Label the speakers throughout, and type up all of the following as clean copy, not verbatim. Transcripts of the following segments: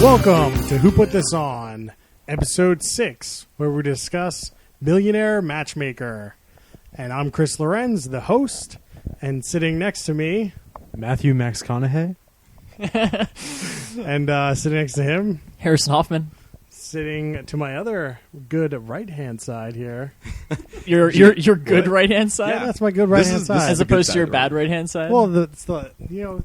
Speaker 1: Welcome to Who Put This On, episode 6, where we discuss Millionaire Matchmaker. And I'm Chris Lorenz, the host, and sitting next to me,
Speaker 2: Matthew Max Conaughey.
Speaker 1: and sitting next to him,
Speaker 3: Harrison Hoffman.
Speaker 1: Sitting to my other good right-hand side here.
Speaker 3: Your good right-hand side?
Speaker 1: Yeah, that's my good right-hand side.
Speaker 3: As opposed to your bad right-hand side?
Speaker 1: Well, it's the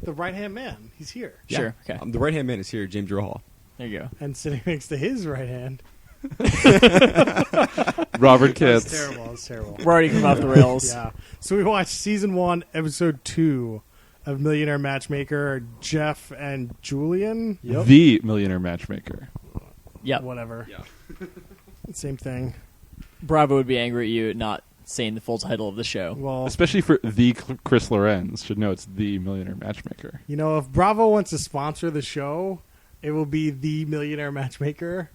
Speaker 1: right-hand man. He's here.
Speaker 3: Yeah. Sure, okay.
Speaker 4: The right-hand man is here, James Rahal.
Speaker 3: There you go.
Speaker 1: And sitting next to his right hand,
Speaker 2: Robert Kitts.
Speaker 1: That's terrible.
Speaker 3: We're already coming off the rails.
Speaker 1: Yeah. So we watched season 1, episode 2 of Millionaire Matchmaker, Jeff and Julian.
Speaker 2: Yep. The Millionaire Matchmaker.
Speaker 3: Yep.
Speaker 1: Whatever.
Speaker 4: Yeah.
Speaker 1: Same thing.
Speaker 3: Bravo would be angry at you not saying the full title of the show.
Speaker 1: Well,
Speaker 2: especially for the Chris Lorenz. Should know it's the Millionaire Matchmaker.
Speaker 1: You know, if Bravo wants to sponsor the show, it will be the Millionaire Matchmaker.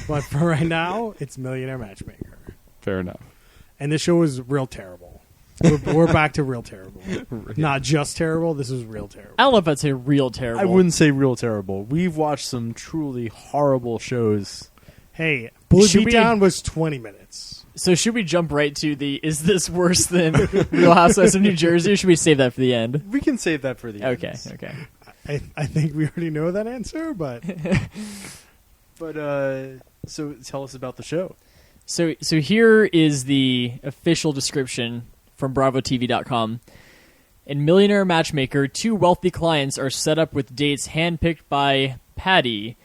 Speaker 1: But for right now, it's Millionaire Matchmaker.
Speaker 2: Fair enough.
Speaker 1: And this show is real terrible. We're back to real terrible. Not just terrible. This is real terrible.
Speaker 3: I don't know if I'd say real terrible.
Speaker 2: I wouldn't say real terrible. We've watched some truly horrible shows.
Speaker 1: Hey, Bullet Beatdown was 20 minutes.
Speaker 3: So should we jump right to the, is this worse than Real Housewives of New Jersey, or should we save that for the end?
Speaker 2: We can save that for the end.
Speaker 3: Okay.
Speaker 1: I think we already know that answer, but...
Speaker 2: So tell us about the show.
Speaker 3: So here is the official description from BravoTV.com. In Millionaire Matchmaker, 2 wealthy clients are set up with dates handpicked by Patty.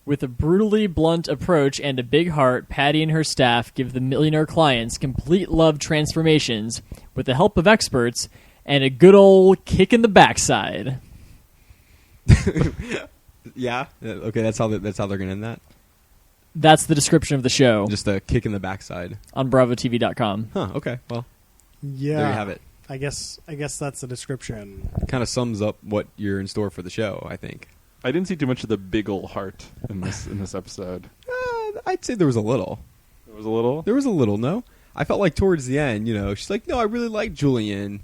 Speaker 3: With a brutally blunt approach and a big heart, Patty and her staff give the millionaire clients complete love transformations with the help of experts and a good old kick in the backside.
Speaker 4: Yeah. Okay. That's how they're going to end that.
Speaker 3: That's the description of the show.
Speaker 4: Just a kick in the backside
Speaker 3: on BravoTV.com.
Speaker 4: Huh. Okay. Well.
Speaker 1: Yeah.
Speaker 4: There you have it.
Speaker 1: I guess that's the description.
Speaker 4: Kind of sums up what you're in store for the show, I think.
Speaker 2: I didn't see too much of the big ol' heart in this episode.
Speaker 4: I'd say there was a little.
Speaker 2: There was a little?
Speaker 4: There was a little, no? I felt like towards the end, she's like, no, I really like Julian,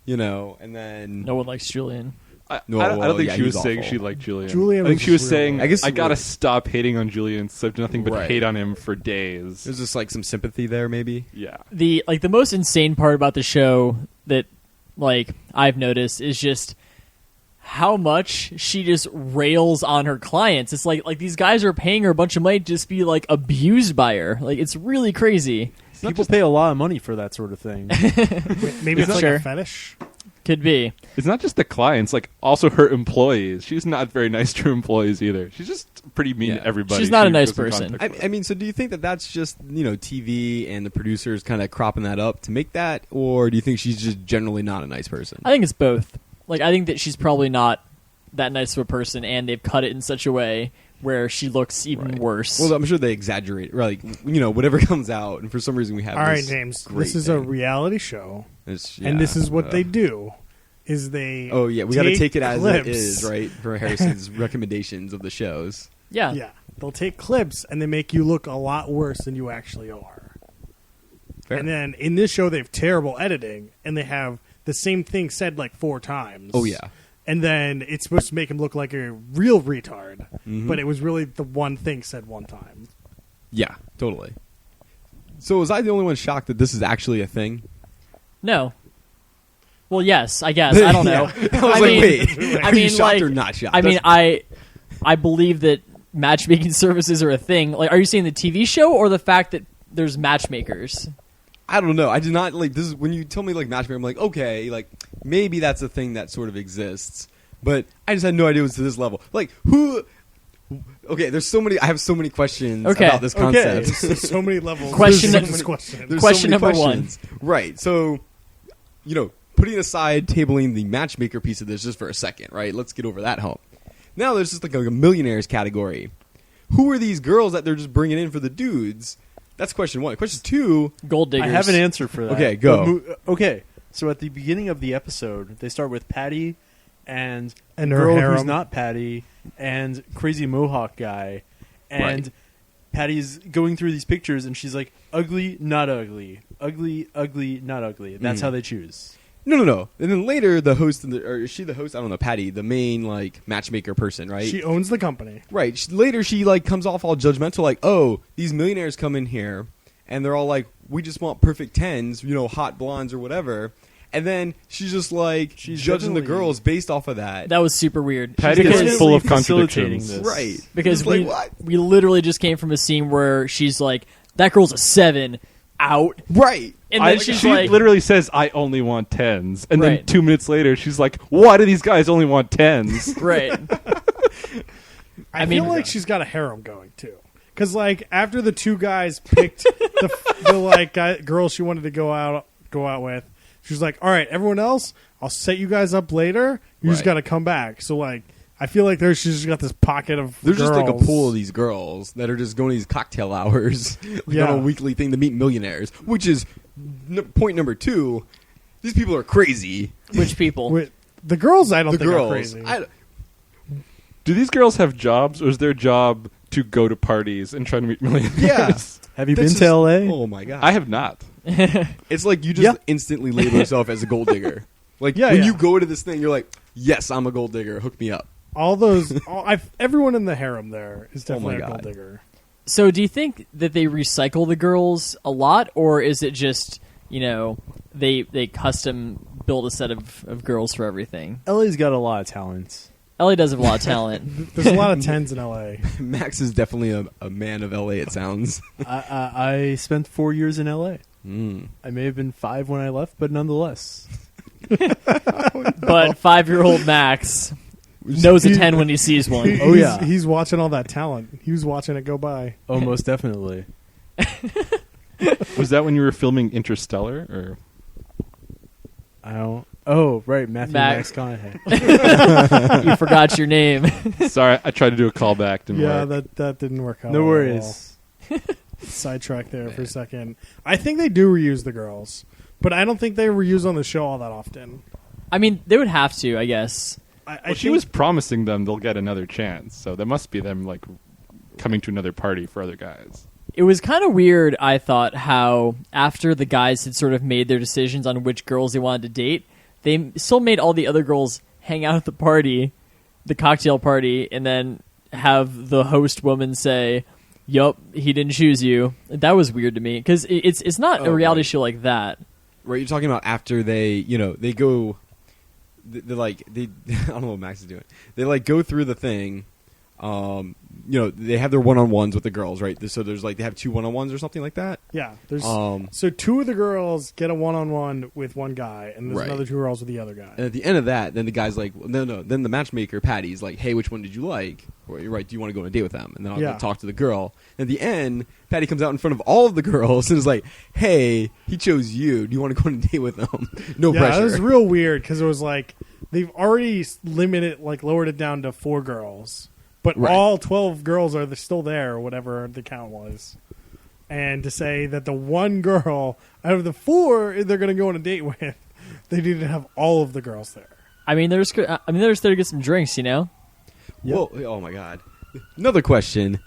Speaker 4: and then...
Speaker 3: No one likes Julian.
Speaker 2: I don't think she was saying she liked Julian.
Speaker 1: Julian
Speaker 2: I think she was saying,
Speaker 4: I guess
Speaker 2: I gotta stop hating on Julian, so I've nothing but hate on him for days.
Speaker 4: There's just like some sympathy there, maybe.
Speaker 2: Yeah.
Speaker 3: The most insane part about the show that I've noticed is just how much she just rails on her clients. It's like these guys are paying her a bunch of money to just be abused by her. It's really crazy.
Speaker 2: People pay a lot of money for that sort of thing.
Speaker 1: Maybe it's a fetish.
Speaker 3: Could be.
Speaker 2: It's not just the clients, also her employees. She's not very nice to her employees either. She's just pretty mean to everybody.
Speaker 3: She's not a nice person.
Speaker 4: I mean, so do you think that that's just, TV and the producers kind of cropping that up to make that? Or do you think she's just generally not a nice person?
Speaker 3: I think it's both. I think that she's probably not that nice of a person, and they've cut it in such a way where she looks even worse.
Speaker 4: Well, I'm sure they exaggerate. Whatever comes out, and for some reason we have
Speaker 1: All right, James, this is a reality show. And this is what they do, is they
Speaker 4: Oh, yeah, we got to take it as
Speaker 1: clips.
Speaker 4: it is, right, for Harrison's recommendations of the shows.
Speaker 3: Yeah.
Speaker 1: Yeah. They'll take clips, and they make you look a lot worse than you actually are.
Speaker 4: Fair.
Speaker 1: And then in this show, they have terrible editing, and they have the same thing said 4 times.
Speaker 4: Oh, yeah.
Speaker 1: And then it's supposed to make him look like a real retard, but it was really the one thing said one time.
Speaker 4: Yeah, totally. So was I the only one shocked that this is actually a thing?
Speaker 3: No. Well, yes, I guess. I don't know.
Speaker 4: Wait.
Speaker 3: I
Speaker 4: Are you shocked or not shocked?
Speaker 3: I mean, I believe that matchmaking services are a thing. Are you saying the TV show or the fact that there's matchmakers?
Speaker 4: I don't know. I did not this is when you tell me matchmaker, I'm like, okay, maybe that's a thing that sort of exists. But I just had no idea it was to this level. Who? Okay, there's so many. I have so many questions about this concept.
Speaker 1: There's so many levels.
Speaker 3: Question
Speaker 4: number
Speaker 3: questions.
Speaker 4: 1. Right. So, putting aside tabling the matchmaker piece of this just for a second, right? Let's get over that hump. Now there's just a millionaires category. Who are these girls that they're just bringing in for the dudes? That's question 1. Question 2...
Speaker 3: Gold diggers.
Speaker 2: I have an answer for that.
Speaker 4: Okay, go.
Speaker 2: Okay, so at the beginning of the episode, they start with Patty and
Speaker 1: her
Speaker 2: girl
Speaker 1: harem.
Speaker 2: who's not Patty and crazy Mohawk guy. And Patty's going through these pictures, and she's like, ugly, not ugly. Ugly, ugly, not ugly. That's how they choose.
Speaker 4: No. And then later, the host, or is she the host? I don't know, Patty, the main, like, matchmaker person, right?
Speaker 1: She owns the company.
Speaker 4: Right. Later, she, like, comes off all judgmental, like, oh, these millionaires come in here, and they're all like, we just want perfect 10s, you know, hot blondes or whatever. And then she's just, like, she's judging the girls based off of that.
Speaker 3: That was super weird.
Speaker 2: Patty is full of contradictions.
Speaker 5: This.
Speaker 4: Right.
Speaker 3: Because
Speaker 4: like, what?
Speaker 3: we literally just came from a scene where she's like, that girl's a 7, out.
Speaker 4: Right.
Speaker 3: And then she's
Speaker 2: she
Speaker 3: like,
Speaker 2: literally says, I only want 10s. And then
Speaker 3: Right.
Speaker 2: 2 minutes later, she's like, why do these guys only want 10s?
Speaker 3: right.
Speaker 1: I feel like she's got a harem going too. Because like after the two guys picked the like girl she wanted to go out with, she was like, "All right, everyone else, I'll set you guys up later. You just
Speaker 4: Right.
Speaker 1: got to come back." So like, I feel like she's just got this pocket of
Speaker 4: There's just like a
Speaker 1: girls.
Speaker 4: pool of these girls that are just going to these cocktail hours like
Speaker 1: Yeah.
Speaker 4: on a weekly thing to meet millionaires, which is point number 2. These people are crazy.
Speaker 3: Which people?
Speaker 1: With the girls, I don't
Speaker 4: The
Speaker 1: think
Speaker 4: girls.
Speaker 1: are crazy.
Speaker 2: Do these girls have jobs, or is their job to go to parties and try to meet millionaires?
Speaker 4: Yeah.
Speaker 5: Have you
Speaker 4: That's
Speaker 5: been to L.A.?
Speaker 4: Oh my god.
Speaker 2: I have not.
Speaker 4: It's like you just instantly label yourself as a gold digger. Like
Speaker 1: Yeah,
Speaker 4: when
Speaker 1: yeah.
Speaker 4: you go to this thing, you're like, yes, I'm a gold digger. Hook me up.
Speaker 1: Everyone in the harem there is definitely
Speaker 4: my
Speaker 1: a gold
Speaker 4: God.
Speaker 1: digger.
Speaker 3: So do you think that they recycle the girls a lot, or is it just, you know, they custom build a set of girls for everything?
Speaker 5: L.A.'s got a lot of talents.
Speaker 3: LA does have a lot of talent.
Speaker 1: There's a lot of 10s in LA.
Speaker 4: Max is definitely a man of LA, it sounds.
Speaker 5: I spent 4 years in L.A.
Speaker 4: Mm.
Speaker 5: I may have been 5 when I left, but nonetheless.
Speaker 3: But 5-year-old Max knows a 10 when he sees one.
Speaker 5: Oh, yeah.
Speaker 1: He's watching all that talent. He was watching it go by.
Speaker 5: Oh, most definitely.
Speaker 2: Was that when you were filming Interstellar? Or
Speaker 5: I don't. Oh, right, Matthew
Speaker 3: Max.
Speaker 5: McConaughey.
Speaker 3: You forgot your name.
Speaker 2: Sorry, I tried to do a callback. Didn't work.
Speaker 1: that didn't work out.
Speaker 5: No
Speaker 1: at all.
Speaker 5: worries.
Speaker 1: Sidetrack there for a second. I think they do reuse the girls, but I don't think they reuse on the show all that often.
Speaker 3: I mean, they would have to, I guess.
Speaker 2: Well, she was promising them they'll get another chance, so that must be them like coming to another party for other guys.
Speaker 3: It was kind of weird, I thought, how after the guys had sort of made their decisions on which girls they wanted to date, they still made all the other girls hang out at the party, the cocktail party, and then have the host woman say, "Yup, he didn't choose you." That was weird to me because it's not a reality show like that.
Speaker 4: Right, you're talking about after they go, they I don't know what Max is doing. They like go through the thing. They have their one-on-ones with the girls, right? So there's like they have 2 one-on-ones or something like that.
Speaker 1: Yeah, there's so 2 of the girls get a one-on-one with one guy, and there's
Speaker 4: Right.
Speaker 1: another 2 girls with the other guy.
Speaker 4: And at the end of that, then the guy's like, no. Then the matchmaker, Patty's like, hey, which one did you like? Or, you're right, do you want to go on a date with them? And then I'll go talk to the girl. And at the end, Patty comes out in front of all of the girls and is like, hey, he chose you. Do you want to go on a date with him? No
Speaker 1: Yeah,
Speaker 4: pressure.
Speaker 1: it was real weird because it was like they've already lowered it down to 4 girls, but
Speaker 4: Right.
Speaker 1: all 12 girls are still there, or whatever the count was. And to say that the one girl out of the 4 they're going to go on a date with, they needed to have all of the girls there.
Speaker 3: I mean, they're there to get some drinks, you know?
Speaker 4: Well, oh my god. Another question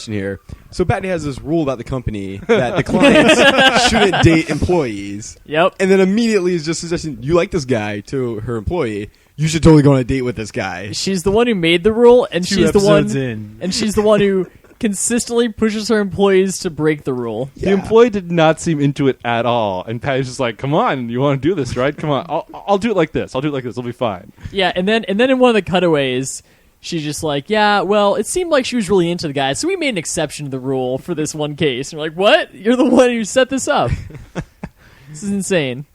Speaker 4: here. So Patty has this rule about the company that the clients shouldn't date employees.
Speaker 3: Yep.
Speaker 4: And then immediately is just suggesting, you like this guy to her employee, you should totally go on a date with this guy.
Speaker 3: She's the one who made the rule, and
Speaker 5: 2
Speaker 3: she's the one,
Speaker 5: episodes in.
Speaker 3: and she's the one who consistently pushes her employees to break the rule.
Speaker 2: The employee did not seem into it at all, and Patty's just like, "Come on, you want to do this, right? Come on, I'll do it like this. I'll do it like this. It'll be fine."
Speaker 3: Yeah, and then in one of the cutaways, she's just like, "Yeah, well, it seemed like she was really into the guy, so we made an exception to the rule for this one case." And we're like, "What? You're the one who set this up." This is insane.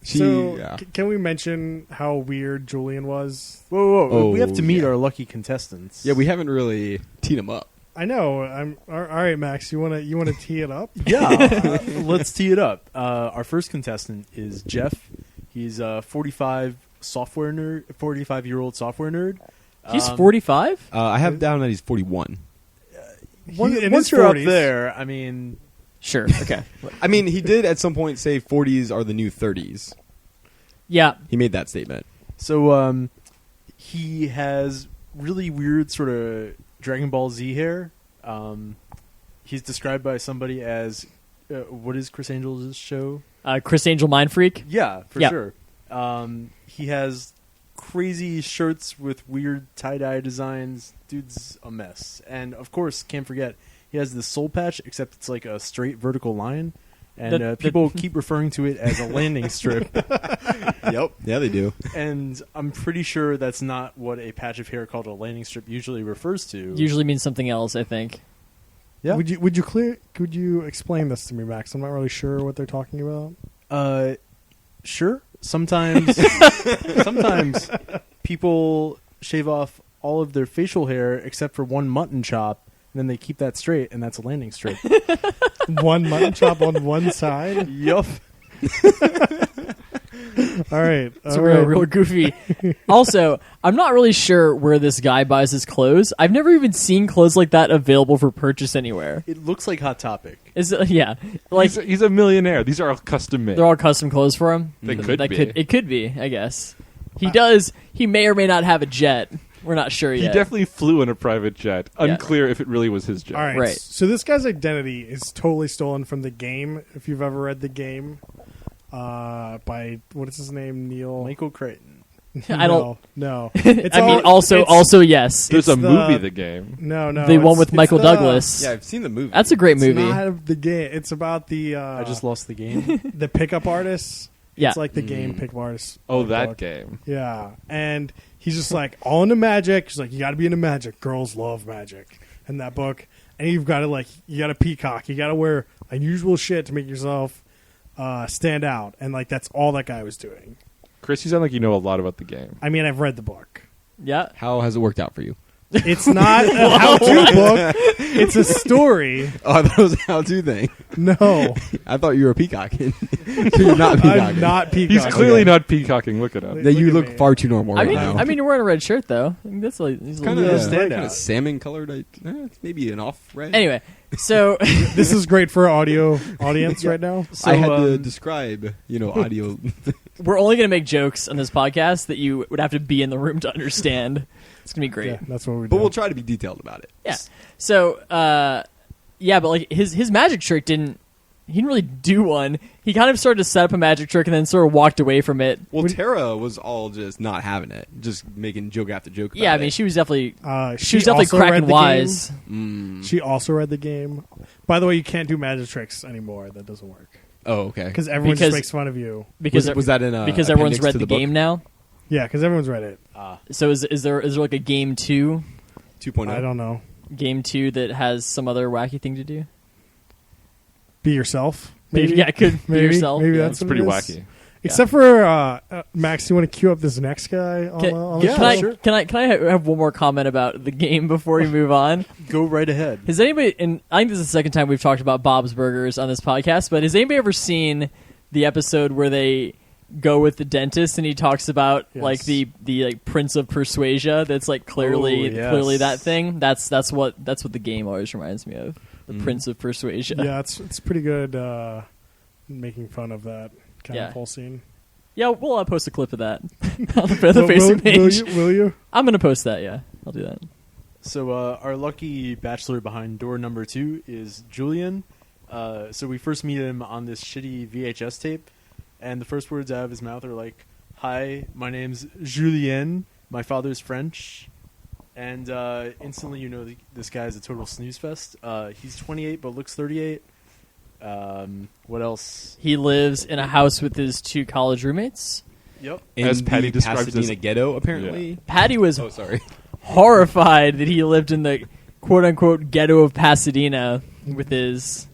Speaker 1: Can we mention how weird Julian was?
Speaker 5: Whoa. We have to meet
Speaker 4: yeah.
Speaker 5: our lucky contestants.
Speaker 4: Yeah, we haven't really teed him up.
Speaker 1: I know. All right, Max. You want to tee it up?
Speaker 5: Yeah, let's tee it up. Our first contestant is Jeff. He's a 45-year-old software nerd.
Speaker 3: He's 45?
Speaker 4: I have down that he's 41.
Speaker 1: In
Speaker 5: Once
Speaker 1: his
Speaker 5: you're up
Speaker 1: 40s.
Speaker 5: there, I mean,
Speaker 3: Sure. Okay.
Speaker 4: I mean, he did at some point say 40s are the new 30s.
Speaker 3: Yeah.
Speaker 4: He made that statement.
Speaker 5: so he has really weird sort of Dragon Ball Z hair. He's described by somebody as what is Criss Angel's show?
Speaker 3: Criss Angel Mind Freak.
Speaker 5: Yeah, for
Speaker 3: Yeah.
Speaker 5: sure. He has crazy shirts with weird tie-dye designs. Dude's a mess. And, of course, can't forget, he has this soul patch, except it's like a straight vertical line. And people keep referring to it as a landing strip.
Speaker 4: Yep. Yeah, they do.
Speaker 5: And I'm pretty sure that's not what a patch of hair called a landing strip usually refers to.
Speaker 3: Usually means something else, I think.
Speaker 5: Yeah.
Speaker 1: Could you explain this to me, Max? I'm not really sure what they're talking about.
Speaker 5: Sure. Sometimes people shave off all of their facial hair except for one mutton chop, and then they keep that straight, and that's a landing strip.
Speaker 1: One mutton chop on one side?
Speaker 5: Yup.
Speaker 1: All right.
Speaker 3: It's real goofy. Also, I'm not really sure where this guy buys his clothes. I've never even seen clothes like that available for purchase anywhere.
Speaker 5: It looks like Hot Topic.
Speaker 3: Yeah. Like
Speaker 2: he's a millionaire. These are all custom made.
Speaker 3: they're all custom clothes for him.
Speaker 2: They could be.
Speaker 3: It could be, I guess. He may or may not have a jet. We're not sure
Speaker 2: He
Speaker 3: yet.
Speaker 2: definally flew in a private jet. Unclear if it really was his jet.
Speaker 1: All right.
Speaker 3: Right.
Speaker 1: So this guy's identity is totally stolen from the game. If you've ever read the game, by what is his name? Neil
Speaker 5: Michael Crichton.
Speaker 3: I don't.
Speaker 1: No.
Speaker 3: Also, yes.
Speaker 2: There's a
Speaker 1: It's
Speaker 2: movie,
Speaker 1: the-
Speaker 2: the game.
Speaker 1: No.
Speaker 3: The one with Michael Douglas.
Speaker 4: Yeah, I've seen the movie.
Speaker 3: That's a great
Speaker 1: It's
Speaker 3: movie.
Speaker 1: not the game. It's about the.
Speaker 5: I just lost the game.
Speaker 1: the pickup artists.
Speaker 3: Yeah.
Speaker 1: It's like the game pickup artists.
Speaker 2: Oh,
Speaker 1: book.
Speaker 2: that game.
Speaker 1: Yeah, and he's just like all into magic. He's like, you got to be into magic. Girls love magic. In that book, and you got to peacock. You got to wear unusual shit to make yourself stand out. And like that's all that guy was doing.
Speaker 2: Chris, you sound like you know a lot about the game.
Speaker 1: I mean, I've read the book.
Speaker 3: Yeah.
Speaker 4: How has it worked out for you?
Speaker 1: It's not a how-to book. It's a story.
Speaker 4: Oh, I thought it was a how-to thing.
Speaker 1: No,
Speaker 4: I thought you were peacocking. So you're not peacocking.
Speaker 1: I'm not peacocking.
Speaker 2: He's clearly not peacocking. Look it up.
Speaker 4: That you
Speaker 1: Look at
Speaker 4: look
Speaker 1: me.
Speaker 4: far too normal right now.
Speaker 3: I mean, you're wearing a red shirt though. I mean, that's like he's
Speaker 4: kind
Speaker 3: a
Speaker 4: of
Speaker 3: little-
Speaker 5: standout.
Speaker 4: kind of salmon colored. It's maybe an off red.
Speaker 3: Anyway, so
Speaker 1: This is great for audio audience right now.
Speaker 5: So,
Speaker 4: I had to describe, audio.
Speaker 3: we're only going to make jokes on this podcast that you would have to be in the room to understand. It's going to be great.
Speaker 1: Yeah, that's what we do.
Speaker 4: But we'll try to be detailed about it.
Speaker 3: Yeah. So, yeah, but like his magic trick he didn't really do one. He kind of started to set up a magic trick and then sort of walked away from it.
Speaker 4: Well, Tara was all just not having it, just making joke after joke about
Speaker 3: Yeah, I
Speaker 4: it.
Speaker 3: mean, she was definitely
Speaker 1: she
Speaker 3: definitely
Speaker 1: also read
Speaker 3: cracking
Speaker 1: the
Speaker 3: wise.
Speaker 1: She also read the game. By the way, you can't do magic tricks anymore. That doesn't work
Speaker 4: Oh, okay.
Speaker 1: because everyone
Speaker 3: Because-
Speaker 1: just makes fun of you.
Speaker 3: Because
Speaker 4: was that in a
Speaker 3: because everyone's
Speaker 4: appendix
Speaker 3: read
Speaker 4: to
Speaker 3: the
Speaker 4: book?
Speaker 3: game now.
Speaker 1: Yeah, because everyone's read it.
Speaker 3: So is there like a game 2?
Speaker 4: 2.0?
Speaker 1: I don't know.
Speaker 3: Game 2 that has some other wacky thing to do?
Speaker 1: Be yourself. Maybe.
Speaker 3: Yeah, it could be yourself.
Speaker 1: Maybe
Speaker 3: Yeah.
Speaker 1: that's
Speaker 2: It's
Speaker 1: what
Speaker 2: pretty
Speaker 1: it is.
Speaker 2: wacky.
Speaker 1: Except for Max, you want to queue up this next guy? On the
Speaker 5: yeah,
Speaker 1: show?
Speaker 3: Can I have one more comment about the game before we move on?
Speaker 5: Go right ahead.
Speaker 3: Has anybody? And I think this is the second time we've talked about Bob's Burgers on this podcast. But has anybody ever seen the episode where they go with the dentist and he talks about
Speaker 1: Yes.
Speaker 3: like the like Prince of Persuasia? That's like clearly
Speaker 5: Oh, yes.
Speaker 3: clearly that thing. That's what the game always reminds me of. The Prince of Persuasia.
Speaker 1: Yeah, it's pretty good making fun of that kind
Speaker 3: Yeah.
Speaker 1: of whole scene.
Speaker 3: Yeah, we'll post a clip of that on the Facebook page.
Speaker 1: Will you?
Speaker 3: I'm gonna post that. Yeah, I'll do that.
Speaker 5: So our lucky bachelor behind door number 2 is Julian. So we first meet him on this shitty VHS tape, and the first words out of his mouth are like, "Hi, my name's Julien. My father's French." And instantly you know this guy is a total snooze fest. He's 28 but looks 38. What else?
Speaker 3: He lives in a house with his 2 college roommates.
Speaker 5: Yep.
Speaker 4: In
Speaker 2: As Patty
Speaker 4: the
Speaker 2: describes
Speaker 4: Pasadena
Speaker 2: this-
Speaker 4: ghetto, apparently.
Speaker 3: Patty was
Speaker 4: Oh, sorry.
Speaker 3: horrified that he lived in the quote-unquote ghetto of Pasadena with his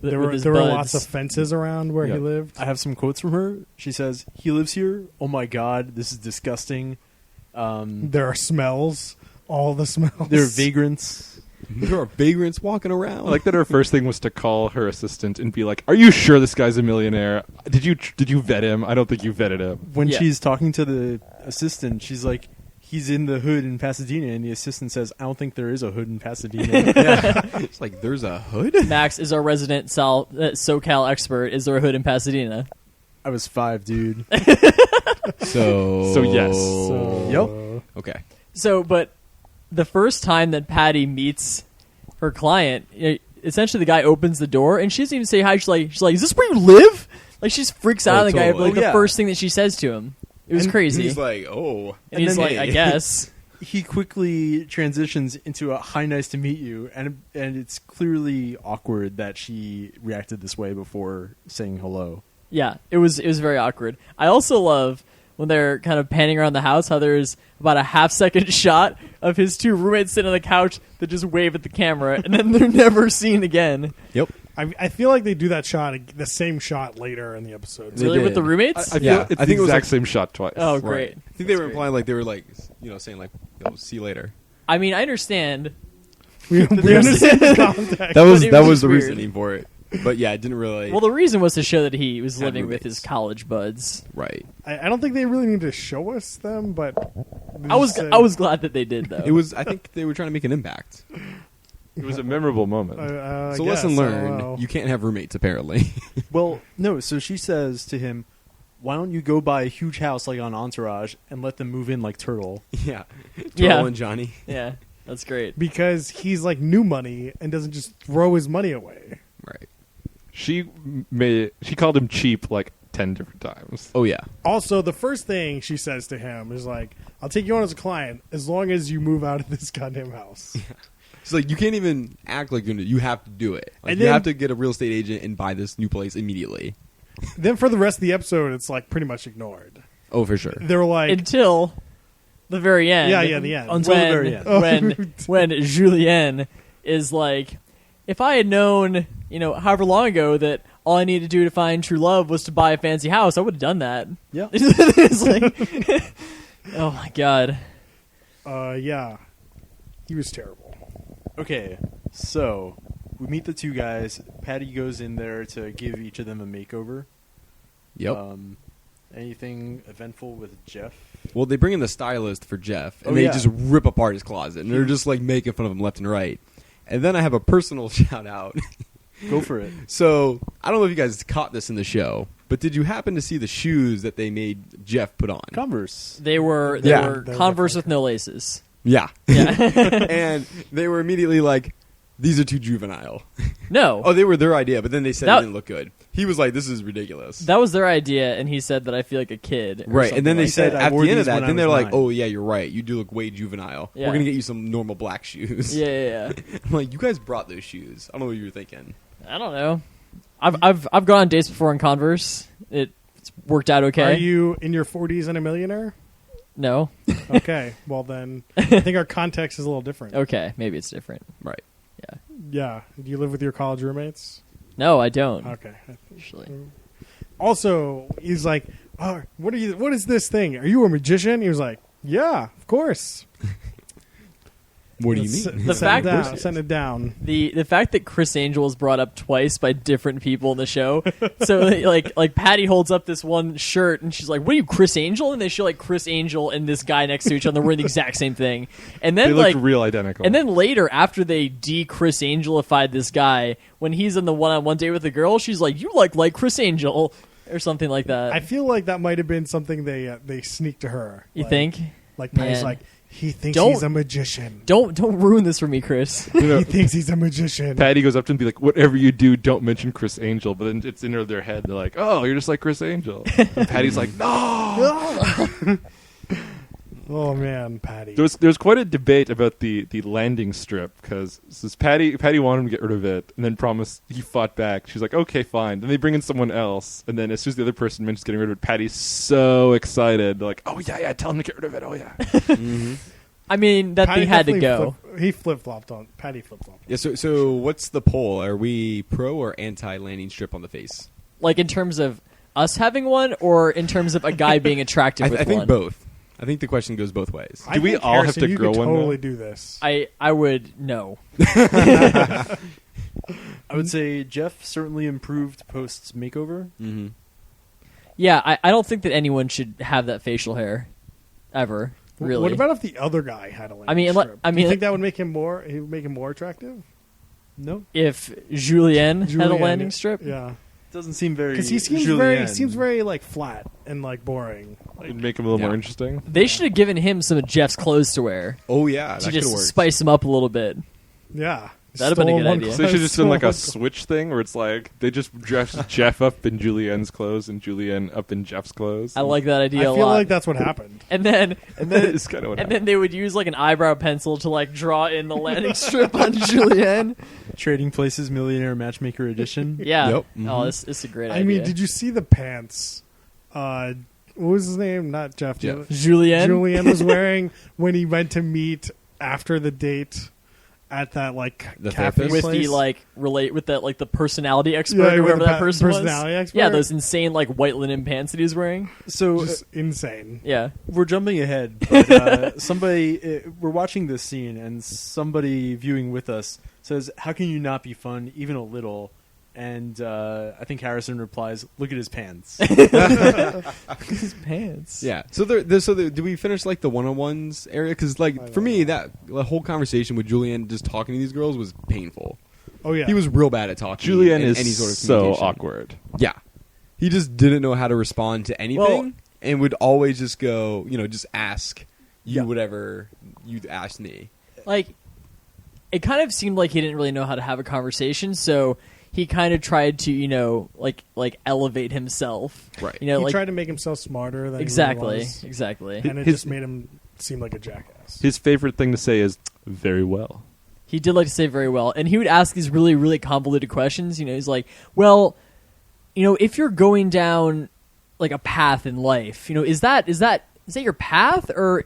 Speaker 1: There
Speaker 3: with
Speaker 1: were
Speaker 3: his
Speaker 1: there were
Speaker 3: buds.
Speaker 1: lots of fences around where
Speaker 2: Yeah.
Speaker 1: he lived.
Speaker 5: I have some quotes from her. She says, "He lives here. Oh my god, this is disgusting.
Speaker 1: There are smells. All the smells.
Speaker 5: There are vagrants."
Speaker 4: There are vagrants walking around.
Speaker 2: I like that her first thing was to call her assistant and be like, "Are you sure this guy's a millionaire? Did you vet him? I don't think you vetted him."
Speaker 5: When
Speaker 3: Yeah.
Speaker 5: she's talking to the assistant, she's like, "He's in the hood in Pasadena," and the assistant says, "I don't think there is a hood in Pasadena."
Speaker 4: It's like, there's a hood?
Speaker 3: Max is our resident SoCal expert. Is there a hood in Pasadena?
Speaker 5: I was 5, dude.
Speaker 2: So yes.
Speaker 1: So,
Speaker 5: Yep.
Speaker 4: Okay.
Speaker 3: So, but the first time that Patty meets her client, essentially the guy opens the door and she doesn't even say hi. She's like, "Is this where you live?" Like she freaks out
Speaker 4: Oh,
Speaker 3: on the guy.
Speaker 4: totally.
Speaker 3: Like
Speaker 5: Oh, yeah.
Speaker 3: the first thing that she says to him. It was crazy.
Speaker 4: He's like, oh.
Speaker 3: And he's like,
Speaker 4: hey.
Speaker 3: I guess.
Speaker 5: He quickly transitions into a "hi, nice to meet you," and it's clearly awkward that she reacted this way before saying hello.
Speaker 3: Yeah, it was very awkward. I also love when they're kind of panning around the house how there's about a half-second shot of his two roommates sitting on the couch that just wave at the camera, and then they're never seen again.
Speaker 4: Yep.
Speaker 1: I feel like they do that shot, the same shot later in the episode.
Speaker 4: They
Speaker 3: Really,
Speaker 4: did.
Speaker 3: with the roommates?
Speaker 2: I feel
Speaker 4: Yeah,
Speaker 2: it's
Speaker 4: I think
Speaker 2: the
Speaker 4: it was
Speaker 2: exact
Speaker 4: like-
Speaker 2: same shot twice.
Speaker 3: Oh, great.
Speaker 4: I think they were implying like they were like, saying like, see you later.
Speaker 3: I mean, I understand.
Speaker 1: We understand the context.
Speaker 4: That was
Speaker 3: it
Speaker 4: that
Speaker 3: was
Speaker 4: was the
Speaker 3: weird.
Speaker 4: reasoning for it. But yeah, it didn't really.
Speaker 3: Well, the reason was to show that he was
Speaker 4: Had
Speaker 3: living with his
Speaker 4: roommates.
Speaker 3: college buds.
Speaker 4: right.
Speaker 1: I don't think they really need to show us them, but they
Speaker 3: I was
Speaker 1: just say-
Speaker 3: I was glad that they did though.
Speaker 4: It was. I think they were trying to make an impact.
Speaker 2: It was a memorable moment.
Speaker 1: I
Speaker 4: So
Speaker 1: guess,
Speaker 4: lesson
Speaker 1: I
Speaker 4: learned:
Speaker 1: don't know.
Speaker 4: you can't have roommates. Apparently.
Speaker 5: Well, no. So she says to him, "Why don't you go buy a huge house like on Entourage and let them move in like Turtle?"
Speaker 4: yeah. Turtle
Speaker 3: Yeah.
Speaker 4: and Johnny.
Speaker 3: Yeah, that's great.
Speaker 1: because he's like new money and doesn't just throw his money away.
Speaker 4: Right.
Speaker 2: She called him cheap like 10 different times.
Speaker 4: Oh yeah.
Speaker 1: Also, the first thing she says to him is like, "I'll take you on as a client as long as you move out of this goddamn house."
Speaker 4: It's like you can't even act like you have to do it. Like
Speaker 1: And
Speaker 4: you
Speaker 1: then-
Speaker 4: have to get a real estate agent and buy this new place immediately.
Speaker 1: Then for the rest of the episode, it's like pretty much ignored.
Speaker 4: Oh, for sure.
Speaker 1: They're like,
Speaker 3: Until the very end.
Speaker 1: Yeah, the end.
Speaker 5: Until the very end.
Speaker 3: When Julien is like, if I had known, however long ago that all I needed to do to find true love was to buy a fancy house, I would have done that.
Speaker 5: Yeah.
Speaker 3: It's like, oh my god.
Speaker 1: yeah, he was terrible.
Speaker 5: Okay, so we meet the two guys. Patty goes in there to give each of them a makeover.
Speaker 4: Yep.
Speaker 5: Anything eventful with Jeff?
Speaker 4: Well, they bring in the stylist for Jeff, and
Speaker 5: Oh,
Speaker 4: they
Speaker 5: yeah.
Speaker 4: just rip apart his closet, and they're just like making fun of him left and right. And then I have a personal shout out.
Speaker 5: Go for it.
Speaker 4: So I don't know if you guys caught this in the show, but did you happen to see the shoes that they made Jeff put on?
Speaker 5: Converse.
Speaker 3: They were
Speaker 4: Yeah.
Speaker 1: They're
Speaker 3: Converse
Speaker 1: different.
Speaker 3: with no laces.
Speaker 4: Yeah.
Speaker 3: Yeah.
Speaker 4: And they were immediately like, these are too juvenile.
Speaker 3: No.
Speaker 4: Oh, they were their idea, but then they said
Speaker 3: That-
Speaker 4: it didn't look good. He was like, this is ridiculous.
Speaker 3: That was their idea, and he said that I feel like a kid. or
Speaker 4: Right, and then
Speaker 3: something
Speaker 4: they
Speaker 3: like
Speaker 4: said
Speaker 5: that. I
Speaker 4: at
Speaker 5: wore
Speaker 4: the end of
Speaker 5: these
Speaker 4: that,
Speaker 5: when I
Speaker 4: then they're
Speaker 5: was
Speaker 4: like,
Speaker 5: 9.
Speaker 4: "Oh yeah, you're right. You do look way juvenile.
Speaker 3: Yeah.
Speaker 4: We're gonna get you some normal black shoes."
Speaker 3: that. Yeah.
Speaker 4: I'm like, you guys brought those shoes. I don't know what you were thinking.
Speaker 3: I don't know. I've gone on dates before in Converse. It's worked out okay.
Speaker 1: Are you in your 40s and a millionaire?
Speaker 3: No.
Speaker 1: Okay, well then, I think our context is a little different.
Speaker 3: Okay, maybe it's different.
Speaker 4: Right.
Speaker 3: Yeah.
Speaker 1: Yeah, do you live with your college roommates?
Speaker 3: No, I don't.
Speaker 1: Okay.
Speaker 3: Actually.
Speaker 1: Also, he's like, "Oh, what is this thing? Are you a magician?" He was like, "Yeah, of course."
Speaker 4: What do you
Speaker 1: S-
Speaker 4: mean?
Speaker 3: The
Speaker 1: send
Speaker 3: fact
Speaker 1: it down,
Speaker 3: that-
Speaker 1: send it down.
Speaker 3: The fact that Criss Angel was brought up twice by different people in the show. So like Patty holds up this one shirt and she's like, "What are you, Criss Angel?" And they show like Criss Angel and this guy next to each other wearing the exact same thing. And
Speaker 2: They
Speaker 3: then
Speaker 2: looked
Speaker 3: like
Speaker 2: real identical.
Speaker 3: and then later, after they de-Criss Angelified this guy, when he's in the one-on-one date with the girl, she's like, "You like Criss Angel," or something like that.
Speaker 1: I feel like that might have been something they sneaked to her.
Speaker 3: You
Speaker 1: Like-
Speaker 3: think?
Speaker 1: Like Patty's
Speaker 3: Man.
Speaker 1: like, he thinks
Speaker 3: Don't-
Speaker 1: he's a magician.
Speaker 3: Don't ruin this for me, Chris.
Speaker 1: He thinks he's a magician.
Speaker 2: Patty goes up to him and be like, "Whatever you do, don't mention Criss Angel." But then it's in their head. They're like, "Oh, you're just like Criss Angel." And Patty's like, "No."
Speaker 1: Oh man, Patty.
Speaker 2: There's quite a debate about the landing strip because Patty wanted him to get rid of it and then promised he fought back. She's like, "Okay, fine." Then they bring in someone else, and then as soon as the other person mentions getting rid of it, Patty's so excited. They're like, "Oh yeah, tell him to get rid of it." Oh yeah.
Speaker 3: I mean, that
Speaker 1: Patty
Speaker 3: thing had to
Speaker 1: definitely
Speaker 3: go.
Speaker 1: he flip flopped on Patty flip flopped.
Speaker 4: Yeah. So what's the poll? Are we pro or anti landing strip on the face?
Speaker 3: Like in terms of us having one, or in terms of a guy being attractive with
Speaker 4: I think
Speaker 3: one.
Speaker 4: both. I think the question goes both ways.
Speaker 1: I
Speaker 2: Do we
Speaker 1: think,
Speaker 2: all have
Speaker 1: Harrison,
Speaker 2: to
Speaker 1: you
Speaker 2: grow
Speaker 1: could
Speaker 2: one,
Speaker 1: totally
Speaker 2: though?
Speaker 1: do this.
Speaker 3: I would no.
Speaker 5: I would say Jeff certainly improved post makeover.
Speaker 4: Mm-hmm.
Speaker 3: Yeah, I don't think that anyone should have that facial hair ever. Really.
Speaker 1: What about if the other guy had a landing
Speaker 3: I mean,
Speaker 1: strip?
Speaker 3: I
Speaker 1: Do
Speaker 3: mean,
Speaker 1: you think that would make him more? He would make him more attractive.
Speaker 5: No,
Speaker 3: if Julien had a
Speaker 1: Julianne,
Speaker 3: landing strip?
Speaker 1: Yeah,
Speaker 5: doesn't seem very.
Speaker 1: because he seems
Speaker 5: Julianne.
Speaker 1: very like flat and like boring. Like,
Speaker 2: It'd make him a little
Speaker 4: Yeah.
Speaker 2: more interesting.
Speaker 3: They should have given him some of Jeff's clothes to wear
Speaker 4: Oh yeah,
Speaker 3: to
Speaker 4: that could
Speaker 3: just
Speaker 4: work.
Speaker 3: spice him up a little bit.
Speaker 1: yeah,
Speaker 3: That'd have been a good
Speaker 1: Stolen
Speaker 3: idea.
Speaker 2: So they should just done like a
Speaker 1: Stolen-
Speaker 2: switch thing where it's like they just dress Jeff up in Julianne's clothes and Julianne up in Jeff's clothes.
Speaker 3: I like that
Speaker 1: I
Speaker 3: idea a
Speaker 1: feel
Speaker 3: lot.
Speaker 1: like that's what happened.
Speaker 3: and then
Speaker 2: It's kind of what
Speaker 3: and
Speaker 2: happened.
Speaker 3: then they would use like an eyebrow pencil to like draw in the landing strip on Julianne.
Speaker 5: Trading Places Millionaire Matchmaker Edition.
Speaker 3: Yeah.
Speaker 4: Yep.
Speaker 3: Oh,
Speaker 4: Mhm.
Speaker 3: this is a great
Speaker 1: I
Speaker 3: idea.
Speaker 1: mean, did you see the pants? What was his name? Not Jeff.
Speaker 4: Jeff.
Speaker 3: Julianne?
Speaker 1: Julian was wearing when he went to meet after the date at that like
Speaker 4: The
Speaker 1: cafe
Speaker 4: therapist?
Speaker 3: with
Speaker 1: place.
Speaker 3: the like relate with that like the personality expert
Speaker 1: Yeah,
Speaker 3: or
Speaker 1: with
Speaker 3: whoever
Speaker 1: the
Speaker 3: that person
Speaker 1: personality
Speaker 3: was.
Speaker 1: expert.
Speaker 3: Yeah, those insane like white linen pants that he was wearing.
Speaker 5: So
Speaker 1: just insane.
Speaker 3: Yeah.
Speaker 5: we're jumping ahead, but we're watching this scene, and somebody viewing with us says, "How can you not be fun, even a little?" And I think Harrison replies, "Look at his pants."
Speaker 3: His pants.
Speaker 4: Yeah. So do we finish like the one-on-ones area? Because like for me, that the whole conversation with Julianne just talking to these girls was painful.
Speaker 1: Oh yeah,
Speaker 4: He was real bad at talking.
Speaker 2: Julianne
Speaker 4: in
Speaker 2: is
Speaker 4: any sort of
Speaker 2: so
Speaker 4: communication.
Speaker 2: awkward.
Speaker 4: Yeah. He just didn't know how to respond to anything,
Speaker 3: Well-
Speaker 4: and would always just go, just ask you
Speaker 5: Yeah.
Speaker 4: whatever you asked me.
Speaker 3: Like it kind of seemed like he didn't really know how to have a conversation, so he kind of tried to, like elevate himself.
Speaker 4: Right.
Speaker 3: You know,
Speaker 1: he
Speaker 3: like
Speaker 1: tried to make himself smarter than
Speaker 3: exactly,
Speaker 1: he was,
Speaker 3: exactly.
Speaker 1: and it
Speaker 2: His-
Speaker 1: just made him seem like a jackass.
Speaker 2: His favorite thing to say is "very well."
Speaker 3: He did like to say very well, and he would ask these really, really convoluted questions. He's like, "Well, if you're going down like a path in life, is that your path, or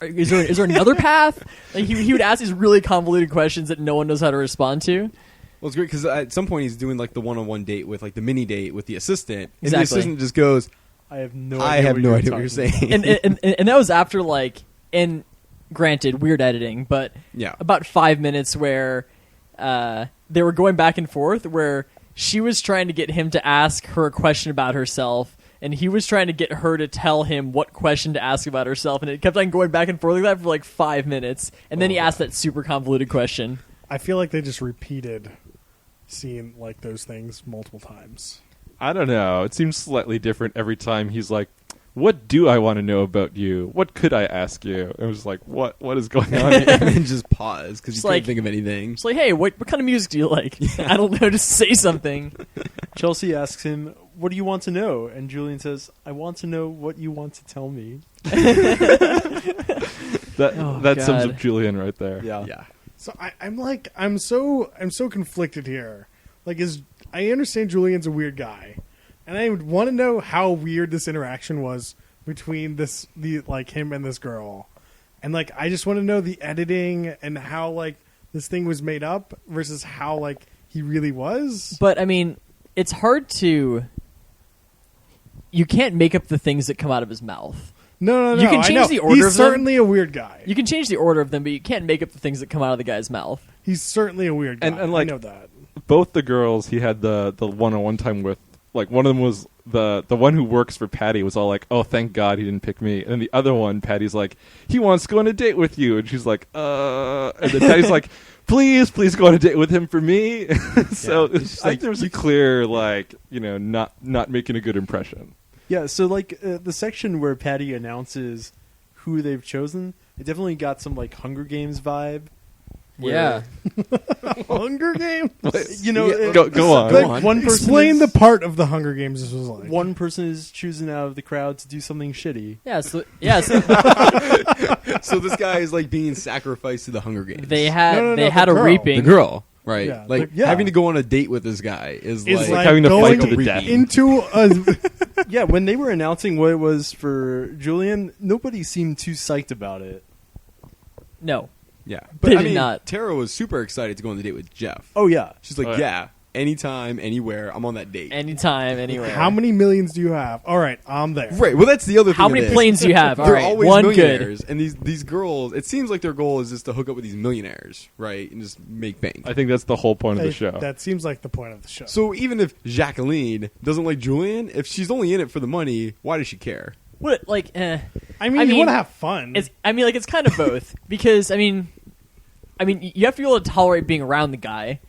Speaker 3: is there another path?" Like he would ask these really convoluted questions that no one knows how to respond to.
Speaker 4: Well, it's great because at some point he's doing like the one-on-one date with like the mini date with the assistant, and
Speaker 3: Exactly.
Speaker 4: the assistant just goes,
Speaker 5: I have no
Speaker 4: "I
Speaker 5: idea
Speaker 4: have no idea what
Speaker 5: talking
Speaker 4: you're saying."
Speaker 3: And that was after and granted, weird editing, but
Speaker 4: Yeah.
Speaker 3: about 5 minutes where they were going back and forth, where she was trying to get him to ask her a question about herself, and he was trying to get her to tell him what question to ask about herself, and it kept on going back and forth like that for like 5 minutes, and then he asked that super convoluted question.
Speaker 1: I feel like they just repeated seeing like those things multiple times.
Speaker 2: I don't know. It seems slightly different every time he's like, "What do I want to know about you? What could I ask you?" It was like, what is going on here?
Speaker 4: and then just pause because you
Speaker 3: It's
Speaker 4: can't
Speaker 3: like-
Speaker 4: think of anything.
Speaker 3: It's like, hey, what kind of music do you like? I don't know, just say something.
Speaker 5: Chelsea asks him, "What do you want to know?" And Julian says, "I want to know what you want to tell me."
Speaker 2: That
Speaker 3: Oh,
Speaker 2: that sums
Speaker 3: God.
Speaker 2: up Julian right there.
Speaker 4: Yeah.
Speaker 1: So I'm so conflicted here. Like, I understand Julian's a weird guy, and I would want to know how weird this interaction was between him and this girl, and like I just want to know the editing and how like this thing was made up versus how like he really was.
Speaker 3: But I mean, it's hard to. You can't make up the things that come out of his mouth.
Speaker 1: No.
Speaker 3: You can
Speaker 1: I
Speaker 3: change
Speaker 1: know.
Speaker 3: the order
Speaker 1: He's
Speaker 3: of them.
Speaker 1: certainly a weird guy.
Speaker 3: You can change the order of them, but you can't make up the things that come out of the guy's mouth.
Speaker 1: He's certainly a weird guy.
Speaker 2: And, like-
Speaker 1: I know that.
Speaker 2: Both the girls he had the one-on-one time with, like one of them was the one who works for Patty was all like, "Oh, thank God he didn't pick me," and then the other one, Patty's like, "He wants to go on a date with you," and she's like, and then Patty's like, please go on a date with him for me." So
Speaker 4: Yeah.
Speaker 2: it's like there was a clear not making a good impression.
Speaker 5: Yeah, so like the section where Patty announces who they've chosen, it definitely got some like Hunger Games vibe.
Speaker 3: Yeah.
Speaker 1: Hunger Games.
Speaker 5: You know,
Speaker 4: Yeah,
Speaker 2: Go on.
Speaker 4: Go on.
Speaker 5: One person
Speaker 1: Explain
Speaker 5: is-
Speaker 1: the part of the Hunger Games this was like.
Speaker 5: One person is choosing out of the crowd to do something shitty.
Speaker 3: So
Speaker 4: So this guy is like being sacrificed to the Hunger Games.
Speaker 3: they had
Speaker 1: No,
Speaker 3: they had
Speaker 1: the
Speaker 3: a
Speaker 1: girl.
Speaker 3: reaping.
Speaker 4: the girl, right?
Speaker 1: Yeah,
Speaker 4: like
Speaker 5: yeah.
Speaker 4: having to go on a date with this guy is
Speaker 1: Is
Speaker 4: like
Speaker 2: having to
Speaker 1: going
Speaker 2: fight to the
Speaker 4: death.
Speaker 1: into a
Speaker 5: Yeah, when they were announcing what it was for Julian, nobody seemed too psyched about it.
Speaker 3: No.
Speaker 4: yeah.
Speaker 3: They
Speaker 4: But I
Speaker 3: did
Speaker 4: mean,
Speaker 3: not.
Speaker 4: Tara was super excited to go on the date with Jeff.
Speaker 5: Oh yeah,
Speaker 4: She's like,
Speaker 2: Oh, yeah.
Speaker 4: yeah, anytime, anywhere, I'm on that date.
Speaker 3: Anytime, anywhere.
Speaker 1: How many millions do you have? All right, I'm there.
Speaker 4: Right. Well, that's the other thing.
Speaker 3: How
Speaker 4: of
Speaker 3: many
Speaker 4: this.
Speaker 3: planes do you have? All
Speaker 4: They're
Speaker 3: right,
Speaker 4: always
Speaker 3: one good.
Speaker 4: millionaires, and these girls. It seems like their goal is just to hook up with these millionaires, right, and just make bank.
Speaker 2: I think that's the whole point of the show.
Speaker 1: That seems like the point of the show.
Speaker 4: So even if Jacqueline doesn't like Julian, if she's only in it for the money, why does she care?
Speaker 3: What like?
Speaker 1: I
Speaker 3: I
Speaker 1: mean, you
Speaker 3: mean,
Speaker 1: want to have fun.
Speaker 3: It's it's kind of both because I mean, you have to be able to tolerate being around the guy.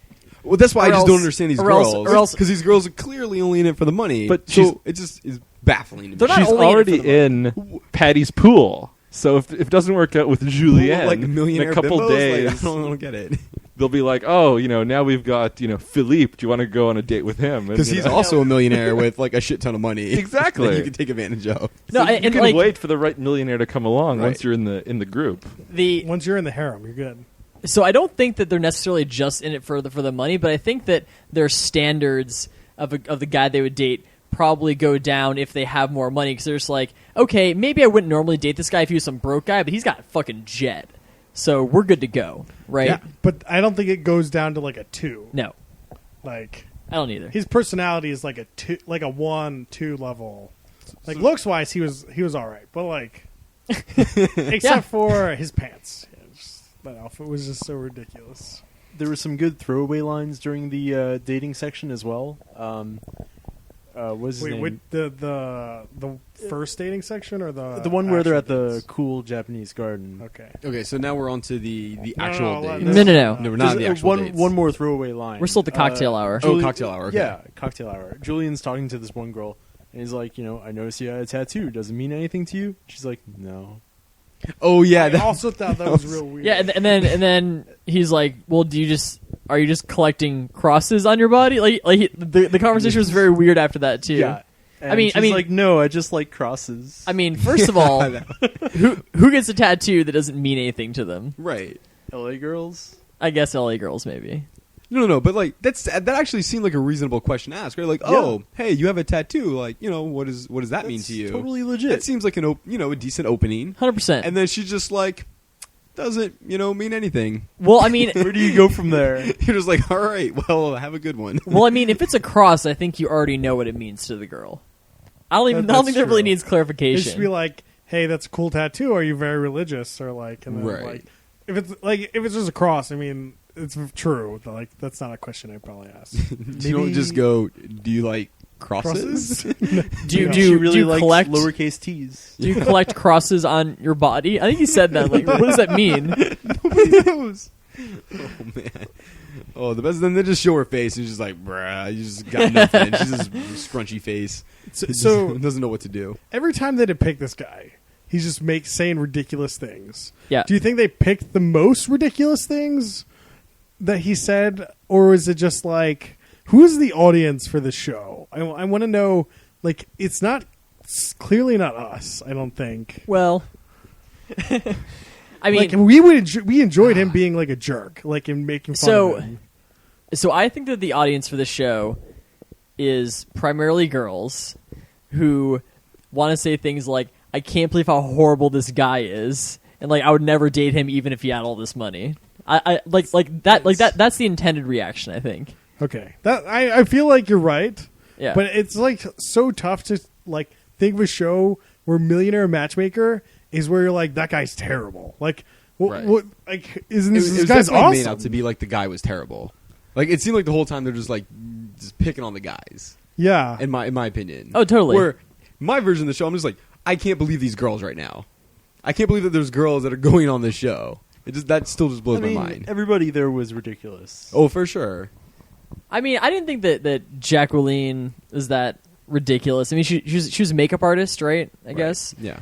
Speaker 4: Well, that's why
Speaker 3: Or
Speaker 4: I just
Speaker 3: else-
Speaker 4: don't understand these
Speaker 3: or else-
Speaker 4: girls.
Speaker 3: or else-
Speaker 4: Because these girls are clearly only in it for the money.
Speaker 2: But
Speaker 4: so it just is baffling to me.
Speaker 3: They're not
Speaker 2: She's
Speaker 3: only in it
Speaker 2: already
Speaker 3: for the
Speaker 2: in Patty's pool. So if it doesn't work out with Julianne
Speaker 4: like millionaire
Speaker 2: in a couple
Speaker 4: bimbos?
Speaker 2: days,
Speaker 4: Like, I don't get it.
Speaker 2: they'll be like, oh, now we've got, Philippe. Do you want to go on a date with him?
Speaker 4: Because he's also a millionaire with like a shit ton of money.
Speaker 2: Exactly.
Speaker 4: That you can take advantage of.
Speaker 3: No,
Speaker 2: So you
Speaker 3: and
Speaker 2: can
Speaker 3: like,
Speaker 2: wait for the right millionaire to come along
Speaker 4: Right.
Speaker 2: once you're in the group.
Speaker 1: Once you're in the harem, you're good.
Speaker 3: So I don't think that they're necessarily just in it for the money, but I think that their standards of the guy they would date probably go down if they have more money, because they're just like, okay, maybe I wouldn't normally date this guy if he was some broke guy, but he's got a fucking jet, so we're good to go, right?
Speaker 1: Yeah, but I don't think it goes down to like a 2.
Speaker 3: No,
Speaker 1: Like
Speaker 3: I don't either.
Speaker 1: his personality is like a 2, like a 1-2 level. Like looks wise, he was all right, but like except for his pants. Yeah, that outfit was just so ridiculous.
Speaker 5: There were some good throwaway lines during the dating section as well. What's his
Speaker 1: Wait,
Speaker 5: name?
Speaker 1: with the first dating section or the
Speaker 5: one where they're at
Speaker 1: actual
Speaker 5: the
Speaker 1: dates?
Speaker 5: cool Japanese garden.
Speaker 1: Okay.
Speaker 4: Okay, so now we're on to the
Speaker 1: No,
Speaker 4: actual
Speaker 1: no,
Speaker 4: date.
Speaker 1: no,
Speaker 3: No.
Speaker 4: No, we're not
Speaker 5: There's,
Speaker 4: the actual
Speaker 5: one
Speaker 4: dates.
Speaker 5: one more throwaway line.
Speaker 3: We're still at the cocktail hour.
Speaker 4: Oh, cocktail hour. Okay.
Speaker 5: Yeah, cocktail hour. Julian's talking to this one girl, and he's like, I noticed you had a tattoo. Does it mean anything to you? She's like, no.
Speaker 4: Oh yeah,
Speaker 1: I
Speaker 4: that,
Speaker 1: also thought that was real weird.
Speaker 3: Yeah, and then he's like, well, are you just collecting crosses on your body? Like the conversation was very weird after that too.
Speaker 5: Yeah. And
Speaker 3: I mean,
Speaker 5: she's like, no, I just like crosses.
Speaker 3: I mean, first of all, who gets a tattoo that doesn't mean anything to them?
Speaker 4: right.
Speaker 5: LA girls.
Speaker 3: I guess LA girls maybe.
Speaker 4: No, but like that actually seemed like a reasonable question to ask, right? Like, oh, hey, you have a tattoo. Like, what does that mean
Speaker 5: That's
Speaker 4: to you?
Speaker 5: totally legit.
Speaker 4: That seems like a decent opening.
Speaker 3: 100%.
Speaker 4: And then she's just like, doesn't mean anything.
Speaker 3: Well, I mean,
Speaker 5: Where do you go from there?
Speaker 4: You're just like, all right, well, have a good one.
Speaker 3: well, I mean, if it's a cross, I think you already know what it means to the girl. I don't
Speaker 1: That's
Speaker 3: think that really
Speaker 1: true.
Speaker 3: needs
Speaker 1: It should
Speaker 3: clarification.
Speaker 1: be like, hey, that's a cool tattoo. Are you very religious? Or like, and then
Speaker 4: Right.
Speaker 1: if it's just a cross, I mean, it's true. Like, that's not a question I'd probably ask.
Speaker 4: You don't just go, do you like crosses?
Speaker 3: do
Speaker 1: Yeah.
Speaker 3: you,
Speaker 5: She really
Speaker 3: do you
Speaker 5: likes
Speaker 3: collect
Speaker 5: lowercase t's.
Speaker 3: Do you collect crosses on your body? I think he said that. Like, what does that mean?
Speaker 4: Nobody knows. Oh man. Oh, the best. Then they just show her face, and she's just like, "Bruh, you just got nothing." She's just scrunchy face.
Speaker 1: So
Speaker 4: doesn't know what to do.
Speaker 1: every time they depict this guy, he just makes saying ridiculous things.
Speaker 3: Yeah.
Speaker 1: Do you think they picked the most ridiculous things that he said, or is it just like, who is the audience for this show? I want to know. Like, it's clearly not us. I don't think.
Speaker 3: Well, I mean,
Speaker 1: Like, we enjoyed him being like a jerk, like in making fun of him.
Speaker 3: so I think that the audience for this show is primarily girls who want to say things like, I can't believe how horrible this guy is, and like I would never date him even if he had all this money. I like that that's the intended reaction, I think.
Speaker 1: Okay, that I feel like you're right.
Speaker 3: Yeah.
Speaker 1: But it's like so tough to like think of a show where Millionaire Matchmaker is where you're like, that guy's terrible. Like,
Speaker 4: Right.
Speaker 1: what like isn't
Speaker 4: It
Speaker 1: this
Speaker 4: was
Speaker 1: guy's
Speaker 4: definitely made out
Speaker 1: awesome?
Speaker 4: to be like the guy was terrible. Like it seemed like the whole time they're just like just picking on the guys.
Speaker 1: Yeah.
Speaker 4: In my opinion.
Speaker 3: Oh, totally.
Speaker 4: Where my version of the show, I'm just like, I can't believe these girls right now. I can't believe that there's girls that are going on this show. That still just blows
Speaker 5: I mean,
Speaker 4: my mind.
Speaker 5: everybody there was ridiculous.
Speaker 4: Oh, for sure.
Speaker 3: I mean, I didn't think that Jacqueline is that ridiculous. I mean, she was a makeup artist, right? I guess.
Speaker 4: Yeah.